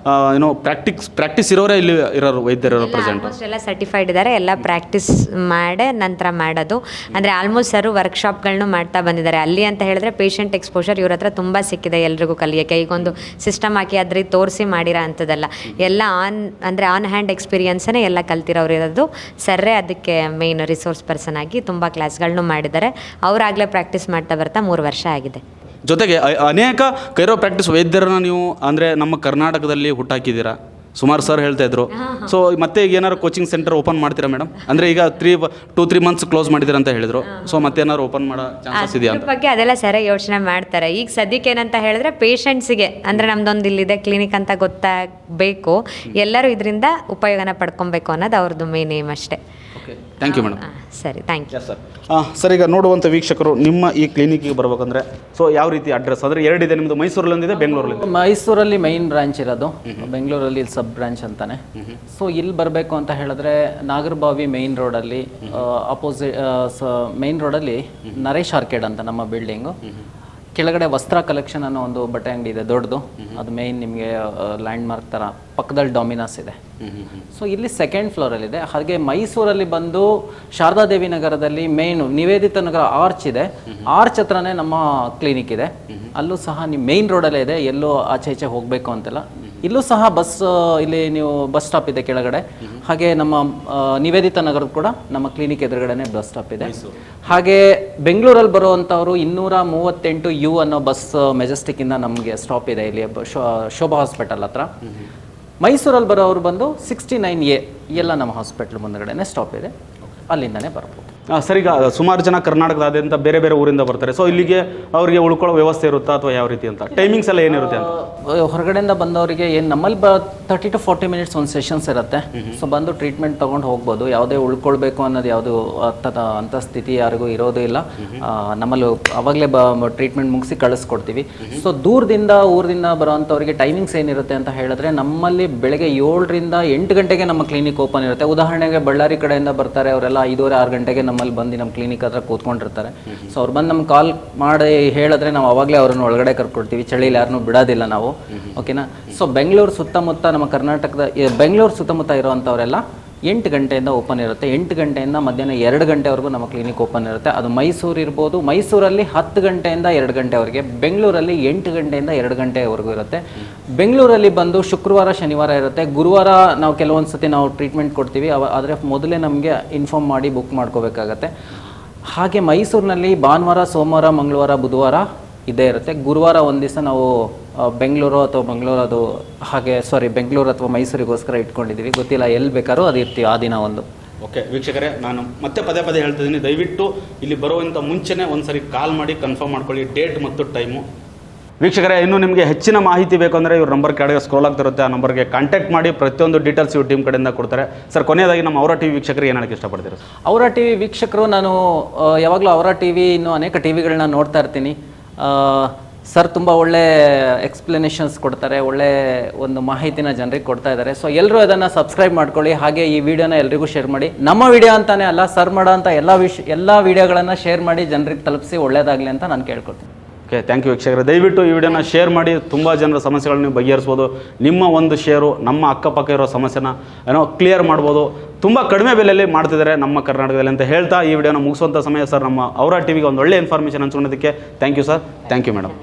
ಏನೋ ಪ್ರಾಕ್ಟೀಸ್ ಇರೋರೇ ಇಲ್ಲಿ ಇರೋರು ವೈದ್ಯರು ಪ್ರೆಸೆಂಟ್? ಆಲ್ಮೋಸ್ಟ್ ಎಲ್ಲ ಸರ್ಟಿಫೈಡ್ ಇದ್ದಾರೆ, ಎಲ್ಲ ಪ್ರಾಕ್ಟೀಸ್ ಮಾಡೇ ನಂತರ ಮಾಡೋದು. ಅಂದರೆ ಆಲ್ಮೋಸ್ಟ್ ಸರ್ ವರ್ಕ್ಶಾಪ್ಗಳನ್ನೂ ಮಾಡ್ತಾ ಬಂದಿದ್ದಾರೆ. ಅಲ್ಲಿ ಅಂತ ಹೇಳಿದ್ರೆ ಪೇಷಂಟ್ ಎಕ್ಸ್ಪೋಷರ್ ಇವ್ರ ಹತ್ರ ತುಂಬ ಸಿಕ್ಕಿದೆ ಎಲ್ರಿಗೂ ಕಲಿಯೋಕ್ಕೆ. ಈಗೊಂದು ಸಿಸ್ಟಮ್ ಹಾಕಿ ಅದ್ರಿಗೆ ತೋರಿಸಿ ಮಾಡಿರೋ ಅಂಥದ್ದಲ್ಲ, ಎಲ್ಲ ಆನ್ ಹ್ಯಾಂಡ್ ಎಕ್ಸ್ಪೀರಿಯನ್ಸೇ ಎಲ್ಲ ಕಲ್ತಿರೋರು ಇರೋದು. ಸರ್ರೇ ಅದಕ್ಕೆ ಮೇಯ್ನ್ ರಿಸೋರ್ಸ್ ಪರ್ಸನ್ ಆಗಿ ತುಂಬ ಕ್ಲಾಸ್ಗಳನ್ನೂ ಮಾಡಿದ್ದಾರೆ. ಅವರಾಗಲೇ ಪ್ರಾಕ್ಟೀಸ್ ಮಾಡ್ತಾ ಬರ್ತಾ 3 ವರ್ಷ ಆಗಿದೆ. ಜೊತೆಗೆ ಅನೇಕ ಕೈರೋ ಪ್ರಾಕ್ಟೀಸ್ ವೈದ್ಯರನ್ನ ನೀವು ಅಂದರೆ ನಮ್ಮ ಕರ್ನಾಟಕದಲ್ಲಿ ಹುಟ್ಟಾಕಿದ್ದೀರಾ, ಸುಮಾರು ಸರ್ ಹೇಳ್ತಾ ಇದ್ರು. ಸೊ ಮತ್ತೆ ಈಗ ಏನಾದ್ರು ಕೋಚಿಂಗ್ ಸೆಂಟರ್ ಓಪನ್ ಮಾಡ್ತೀರಾ ಮೇಡಮ್? ಅಂದರೆ ಈಗ 2-3 ಮಂತ್ಸ್ ಕ್ಲೋಸ್ ಮಾಡಿದ್ದೀರಾ ಅಂತ ಹೇಳಿದ್ರು. ಸೊ ಮತ್ತೆ ಏನಾದ್ರು ಓಪನ್ ಮಾಡೋ ಚಾನ್ಸಸ್ ಇದೆಯಾ ಅಂತ? ಬಗ್ಗೆ ಅದೆಲ್ಲ ಸರಿ ಯೋಚನೆ ಮಾಡ್ತಾರೆ. ಈಗ ಸದ್ಯಕ್ಕೆ ಏನಂತ ಹೇಳಿದ್ರೆ ಪೇಷಂಟ್ಸಿಗೆ ಅಂದರೆ ನಮ್ದೊಂದು ಇಲ್ಲಿದೆ ಕ್ಲಿನಿಕ್ ಅಂತ ಗೊತ್ತಾಗಬೇಕು, ಎಲ್ಲರೂ ಇದರಿಂದ ಉಪಯೋಗನ ಪಡ್ಕೊಬೇಕು ಅನ್ನೋದು ಅವ್ರದ್ದು ಮೇನ್ ಏಮ್ ಅಷ್ಟೇ. Okay, thank you madam. ಸರಿ, ಥ್ಯಾಂಕ್ ಯು ಸರ್. ಸರ್, ಈಗ ನೋಡುವಂಥ ವೀಕ್ಷಕರು ನಿಮ್ಮ ಈ ಕ್ಲಿನಿಕ್ಗೆ ಬರ್ಬೇಕಂದ್ರೆ ಸೊ ಯಾವ ರೀತಿ ಅಡ್ರೆಸ್ ಅಂದರೆ 2 ಇದೆ ನಿಮ್ಮದು, ಮೈಸೂರಲ್ಲಿದೆ, ಬೆಂಗಳೂರಲ್ಲಿದೆ? ಮೈಸೂರಲ್ಲಿ ಮೈನ್ ಬ್ರಾಂಚ್ ಇರೋದು, ಬೆಂಗಳೂರಲ್ಲಿ ಸಬ್ ಬ್ರಾಂಚ್ ಅಂತಾನೆ. ಸೊ ಇಲ್ಲಿ ಬರಬೇಕು ಅಂತ ಹೇಳಿದ್ರೆ ನಾಗರಬಾವಿ ಮೈನ್ ರೋಡಲ್ಲಿ ಅಪೋಸಿಟ್ ಮೈನ್ ರೋಡಲ್ಲಿ ನರೇಶ್ ಆರ್ಕೇಡ್ ಅಂತ ನಮ್ಮ ಬಿಲ್ಡಿಂಗು ಕೆಳಗಡೆ ವಸ್ತ್ರ ಕಲೆಕ್ಷನ್ ಅನ್ನೋ ಒಂದು ಬಟ್ಟೆ ಅಂಗಡಿ ಇದೆ ದೊಡ್ಡದು, ಅದು ಮೇಯ್ನ್ ನಿಮಗೆ ಲ್ಯಾಂಡ್ ಮಾರ್ಕ್ ಥರ. ಪಕ್ಕದಲ್ಲಿ ಡಾಮಿನಾಸ್ ಇದೆ. ಸೊ ಇಲ್ಲಿ 2nd ಫ್ಲೋರಲ್ಲಿದೆ. ಹಾಗೆ ಮೈಸೂರಲ್ಲಿ ಬಂದು ಶಾರದಾದೇವಿ ನಗರದಲ್ಲಿ ಮೇಯ್ನು ನಿವೇದಿತ ನಗರ ಆರ್ಚ್ ಇದೆ, ಆರ್ಚ್ ಹತ್ರನೇ ನಮ್ಮ ಕ್ಲಿನಿಕ್ ಇದೆ. ಅಲ್ಲೂ ಸಹ ನೀವು ಮೇಯ್ನ್ ರೋಡಲ್ಲೇ ಇದೆ, ಎಲ್ಲೋ ಆಚೆ ಈಚೆ ಹೋಗಬೇಕು ಅಂತೆಲ್ಲ. ಇಲ್ಲೂ ಸಹ ಇಲ್ಲಿ ನೀವು ಬಸ್ ಸ್ಟಾಪ್ ಇದೆ ಕೆಳಗಡೆ. ಹಾಗೆ ನಮ್ಮ ನಿವೇದಿತ ನಗರದ ಕೂಡ ನಮ್ಮ ಕ್ಲಿನಿಕ್ ಎದುರುಗಡೆನೆ ಬಸ್ ಸ್ಟಾಪ್ ಇದೆ. ಹಾಗೆ ಬೆಂಗಳೂರಲ್ಲಿ ಬರುವಂಥವ್ರು 238U ಅನ್ನೋ ಬಸ್ ಮೆಜೆಸ್ಟಿಕ್ಕಿಂದ ನಮಗೆ ಸ್ಟಾಪ್ ಇದೆ ಇಲ್ಲಿ ಶೋಭಾ ಹಾಸ್ಪಿಟಲ್ ಹತ್ರ. ಮೈಸೂರಲ್ಲಿ ಬರೋರು ಬಂದು 69A ಎಲ್ಲ ನಮ್ಮ ಹಾಸ್ಪಿಟ್ಲ್ ಮುಂದಗಡೆನೆ ಸ್ಟಾಪ್ ಇದೆ, ಅಲ್ಲಿಂದನೇ ಬರ್ಬೋದು. ಸರ್, ಈಗ ಸುಮಾರು ಜನ ಕರ್ನಾಟಕದಾದ್ಯಂತ ಬೇರೆ ಬೇರೆ ಊರಿಂದ ಬರ್ತಾರೆ. ಸೊ ಇಲ್ಲಿಗೆ ಅವರಿಗೆ ಉಳ್ಕೊಳ್ಳೋ ವ್ಯವಸ್ಥೆ ಇರುತ್ತಾ ಅಥವಾ ಯಾವ ರೀತಿ ಅಂತ? ಟೈಮಿಂಗ್ಸ್ ಎಲ್ಲ ಏನಿರುತ್ತೆ ಅಂತ? ಹೊರಗಡೆಯಿಂದ ಬಂದವರಿಗೆ ಏನು ನಮ್ಮಲ್ಲಿ 30 to 40 ಮಿನಿಟ್ಸ್ ಒಂದು ಸೆಷನ್ಸ್ ಇರುತ್ತೆ. ಸೊ ಬಂದು ಟ್ರೀಟ್ಮೆಂಟ್ ತೊಗೊಂಡು ಹೋಗ್ಬೋದು. ಯಾವುದೇ ಉಳ್ಕೊಳ್ಬೇಕು ಅನ್ನೋದು ಯಾವುದು ಅಂಥ ಸ್ಥಿತಿ ಯಾರಿಗೂ ಇರೋದು ಇಲ್ಲ. ನಮ್ಮಲ್ಲಿ ಅವಾಗಲೇ ಟ್ರೀಟ್ಮೆಂಟ್ ಮುಗಿಸಿ ಕಳಿಸ್ಕೊಡ್ತೀವಿ. ಸೊ ಊರಿಂದ ಬರೋವಂಥವ್ರಿಗೆ ಟೈಮಿಂಗ್ಸ್ ಏನಿರುತ್ತೆ ಅಂತ ಹೇಳಿದ್ರೆ ನಮ್ಮಲ್ಲಿ ಬೆಳಗ್ಗೆ 7 ರಿಂದ 8 ಗಂಟೆಗೆ ನಮ್ಮ ಕ್ಲಿನಿಕ್ ಓಪನ್ ಇರುತ್ತೆ. ಉದಾಹರಣೆಗೆ ಬಳ್ಳಾರಿ ಕಡೆಯಿಂದ ಬರ್ತಾರೆ, ಅವರೆಲ್ಲ 5:30-6 ಗಂಟೆಗೆ ನಮ್ಮಲ್ಲಿ ಬಂದು ನಮ್ಮ ಕ್ಲಿನಿಕ್ ಹತ್ರ ಕೂತ್ಕೊಂಡಿರ್ತಾರೆ. ಸೊ ಅವ್ರು ಬಂದು ನಮ್ಗೆ ಕಾಲ್ ಮಾಡಿ ಹೇಳಿದ್ರೆ ನಾವು ಅವಾಗಲೇ ಅವ್ರನ್ನ ಒಳಗಡೆ ಕರ್ಕೊಡ್ತೀವಿ. ಚಳಿಲಿ ಯಾರನ್ನೂ ಬಿಡೋದಿಲ್ಲ ನಾವು, ಓಕೆನಾ? ಸೊ ಬೆಂಗಳೂರು ಸುತ್ತಮುತ್ತ ನಮ್ಮ ಕರ್ನಾಟಕದ ಬೆಂಗಳೂರು ಸುತ್ತಮುತ್ತ ಇರುವಂಥವರೆಲ್ಲ 8 ಗಂಟೆಯಿಂದ ಓಪನ್ ಇರುತ್ತೆ. 8 ಗಂಟೆಯಿಂದ ಮಧ್ಯಾಹ್ನ 2 ಗಂಟೆವರೆಗೂ ನಮ್ಮ ಕ್ಲಿನಿಕ್ ಓಪನ್ ಇರುತ್ತೆ. ಅದು ಮೈಸೂರು ಇರ್ಬೋದು. ಮೈಸೂರಲ್ಲಿ 10 ಗಂಟೆಯಿಂದ 2 ಗಂಟೆವರೆಗೆ, ಬೆಂಗಳೂರಲ್ಲಿ 8 ಗಂಟೆಯಿಂದ 2 ಗಂಟೆವರೆಗೂ ಇರುತ್ತೆ. ಬೆಂಗಳೂರಲ್ಲಿ ಬಂದು ಶುಕ್ರವಾರ ಶನಿವಾರ ಇರುತ್ತೆ. ಗುರುವಾರ ನಾವು ಕೆಲವೊಂದು ಸತಿ ನಾವು ಟ್ರೀಟ್ಮೆಂಟ್ ಕೊಡ್ತೀವಿ, ಆದರೆ ಮೊದಲೇ ನಮಗೆ ಇನ್ಫಾರ್ಮ್ ಮಾಡಿ ಬುಕ್ ಮಾಡ್ಕೋಬೇಕಾಗತ್ತೆ. ಹಾಗೆ ಮೈಸೂರಿನಲ್ಲಿ ಭಾನುವಾರ, ಸೋಮವಾರ, ಮಂಗಳವಾರ, ಬುಧವಾರ ಇದೇ ಇರುತ್ತೆ. ಗುರುವಾರ ಒಂದು ದಿವಸ ನಾವು ಬೆಂಗಳೂರು ಅಥವಾ ಮೈಸೂರಿಗೋಸ್ಕರ ಇಟ್ಕೊಂಡಿದ್ದೀವಿ. ಗೊತ್ತಿಲ್ಲ, ಎಲ್ಲಿ ಬೇಕಾದ್ರೂ ಅದು ಇರ್ತೀವಿ ಆ ದಿನ ಒಂದು. ಓಕೆ ವೀಕ್ಷಕರೇ, ನಾನು ಮತ್ತೆ ಪದೇ ಹೇಳ್ತಿದ್ದೀನಿ, ದಯವಿಟ್ಟು ಇಲ್ಲಿ ಬರುವಂಥ ಮುಂಚೆನೇ ಒಂದ್ಸರಿ ಕಾಲ್ ಮಾಡಿ ಕನ್ಫರ್ಮ್ ಮಾಡ್ಕೊಳ್ಳಿ ಡೇಟ್ ಮತ್ತು ಟೈಮು. ವೀಕ್ಷಕರೇ, ಇನ್ನೂ ನಿಮಗೆ ಹೆಚ್ಚಿನ ಮಾಹಿತಿ ಬೇಕು ಅಂದರೆ ಇವ್ರ ನಂಬರ್ ಕೆಳಗೆ ಸ್ಕ್ರೋಲ್ ಆಗ್ತಿರುತ್ತೆ, ಆ ನಂಬರ್ಗೆ ಕಾಂಟ್ಯಾಕ್ಟ್ ಮಾಡಿ. ಪ್ರತಿಯೊಂದು ಡೀಟೇಲ್ಸ್ ಇವ್ರ ಟೀಮ್ ಕಡೆಯಿಂದ ಕೊಡ್ತಾರೆ. ಸರ್, ಕೊನೆಯದಾಗಿ ನಮ್ಮ ಅವರ ಟಿವಿ ವೀಕ್ಷಕರಿಗೆ ಏನು ಹೇಳಕ್ಕೆ ಇಷ್ಟಪಡ್ತೀರಾ? ಅವರ ಟಿವಿ ವೀಕ್ಷಕರು, ನಾನು ಯಾವಾಗಲೂ ಅವರ ಟಿವಿ ಇನ್ನೂ ಅನೇಕ ಟಿವಿಗಳನ್ನ ನೋಡ್ತಾ ಇರ್ತೀನಿ. ಸರ್ ತುಂಬ ಒಳ್ಳೆ ಎಕ್ಸ್ಪ್ಲನೇಷನ್ಸ್ ಕೊಡ್ತಾರೆ, ಒಳ್ಳೆ ಒಂದು ಮಾಹಿತಿನ ಜನರಿಗೆ ಕೊಡ್ತಾ ಇದ್ದಾರೆ. ಸೊ ಎಲ್ಲರೂ ಅದನ್ನು ಸಬ್ಸ್ಕ್ರೈಬ್ ಮಾಡ್ಕೊಳ್ಳಿ. ಹಾಗೆ ಈ ವಿಡಿಯೋನ ಎಲ್ರಿಗೂ ಶೇರ್ ಮಾಡಿ. ನಮ್ಮ ವಿಡಿಯೋ ಅಂತಾನೆ ಅಲ್ಲ, ಸರ್ ಮಾಡೋ ಅಂತ ಎಲ್ಲ ವಿಡಿಯೋಗಳನ್ನು ಶೇರ್ ಮಾಡಿ ಜನರಿಗೆ ತಲುಪಿಸಿ ಒಳ್ಳೇದಾಗಲಿ ಅಂತ ನಾನು ಕೇಳ್ಕೊಳ್ತೀನಿ. ಓಕೆ, ಥ್ಯಾಂಕ್ ಯು ವೀಕ್ಷಕರೇ. ದಯವಿಟ್ಟು ಈ ವಿಡಿಯೋನ ಶೇರ್ ಮಾಡಿ. ತುಂಬ ಜನರ ಸಮಸ್ಯೆಗಳನ್ನ ನೀವು ಬಗೆಹರಿಸ್ಬೋದು. ನಿಮ್ಮ ಒಂದು ಶೇರು ನಮ್ಮ ಅಕ್ಕಪಕ್ಕ ಇರೋ ಸಮಸ್ಯೆನ ಕ್ಲಿಯರ್ ಮಾಡ್ಬೋದು. ತುಂಬ ಕಡಿಮೆ ಬೆಲೆಯಲ್ಲಿ ಮಾಡ್ತಿದ್ದಾರೆ ನಮ್ಮ ಕರ್ನಾಟಕದಲ್ಲಿ ಅಂತ ಹೇಳ್ತಾ ಈ ವಿಡಿಯೋನ ಮುಗಿಸುವಂಥ ಸಮಯ. ಸರ್, ನಮ್ಮ ಅವರ ಟಿವಿಗೆ ಒಂದು ಒಳ್ಳೆ ಇನ್ಫಾರ್ಮೇಷನ್ ಹಂಚ್ಕೊಳ್ಳೋದಕ್ಕೆ thank you sir. Thank you madam.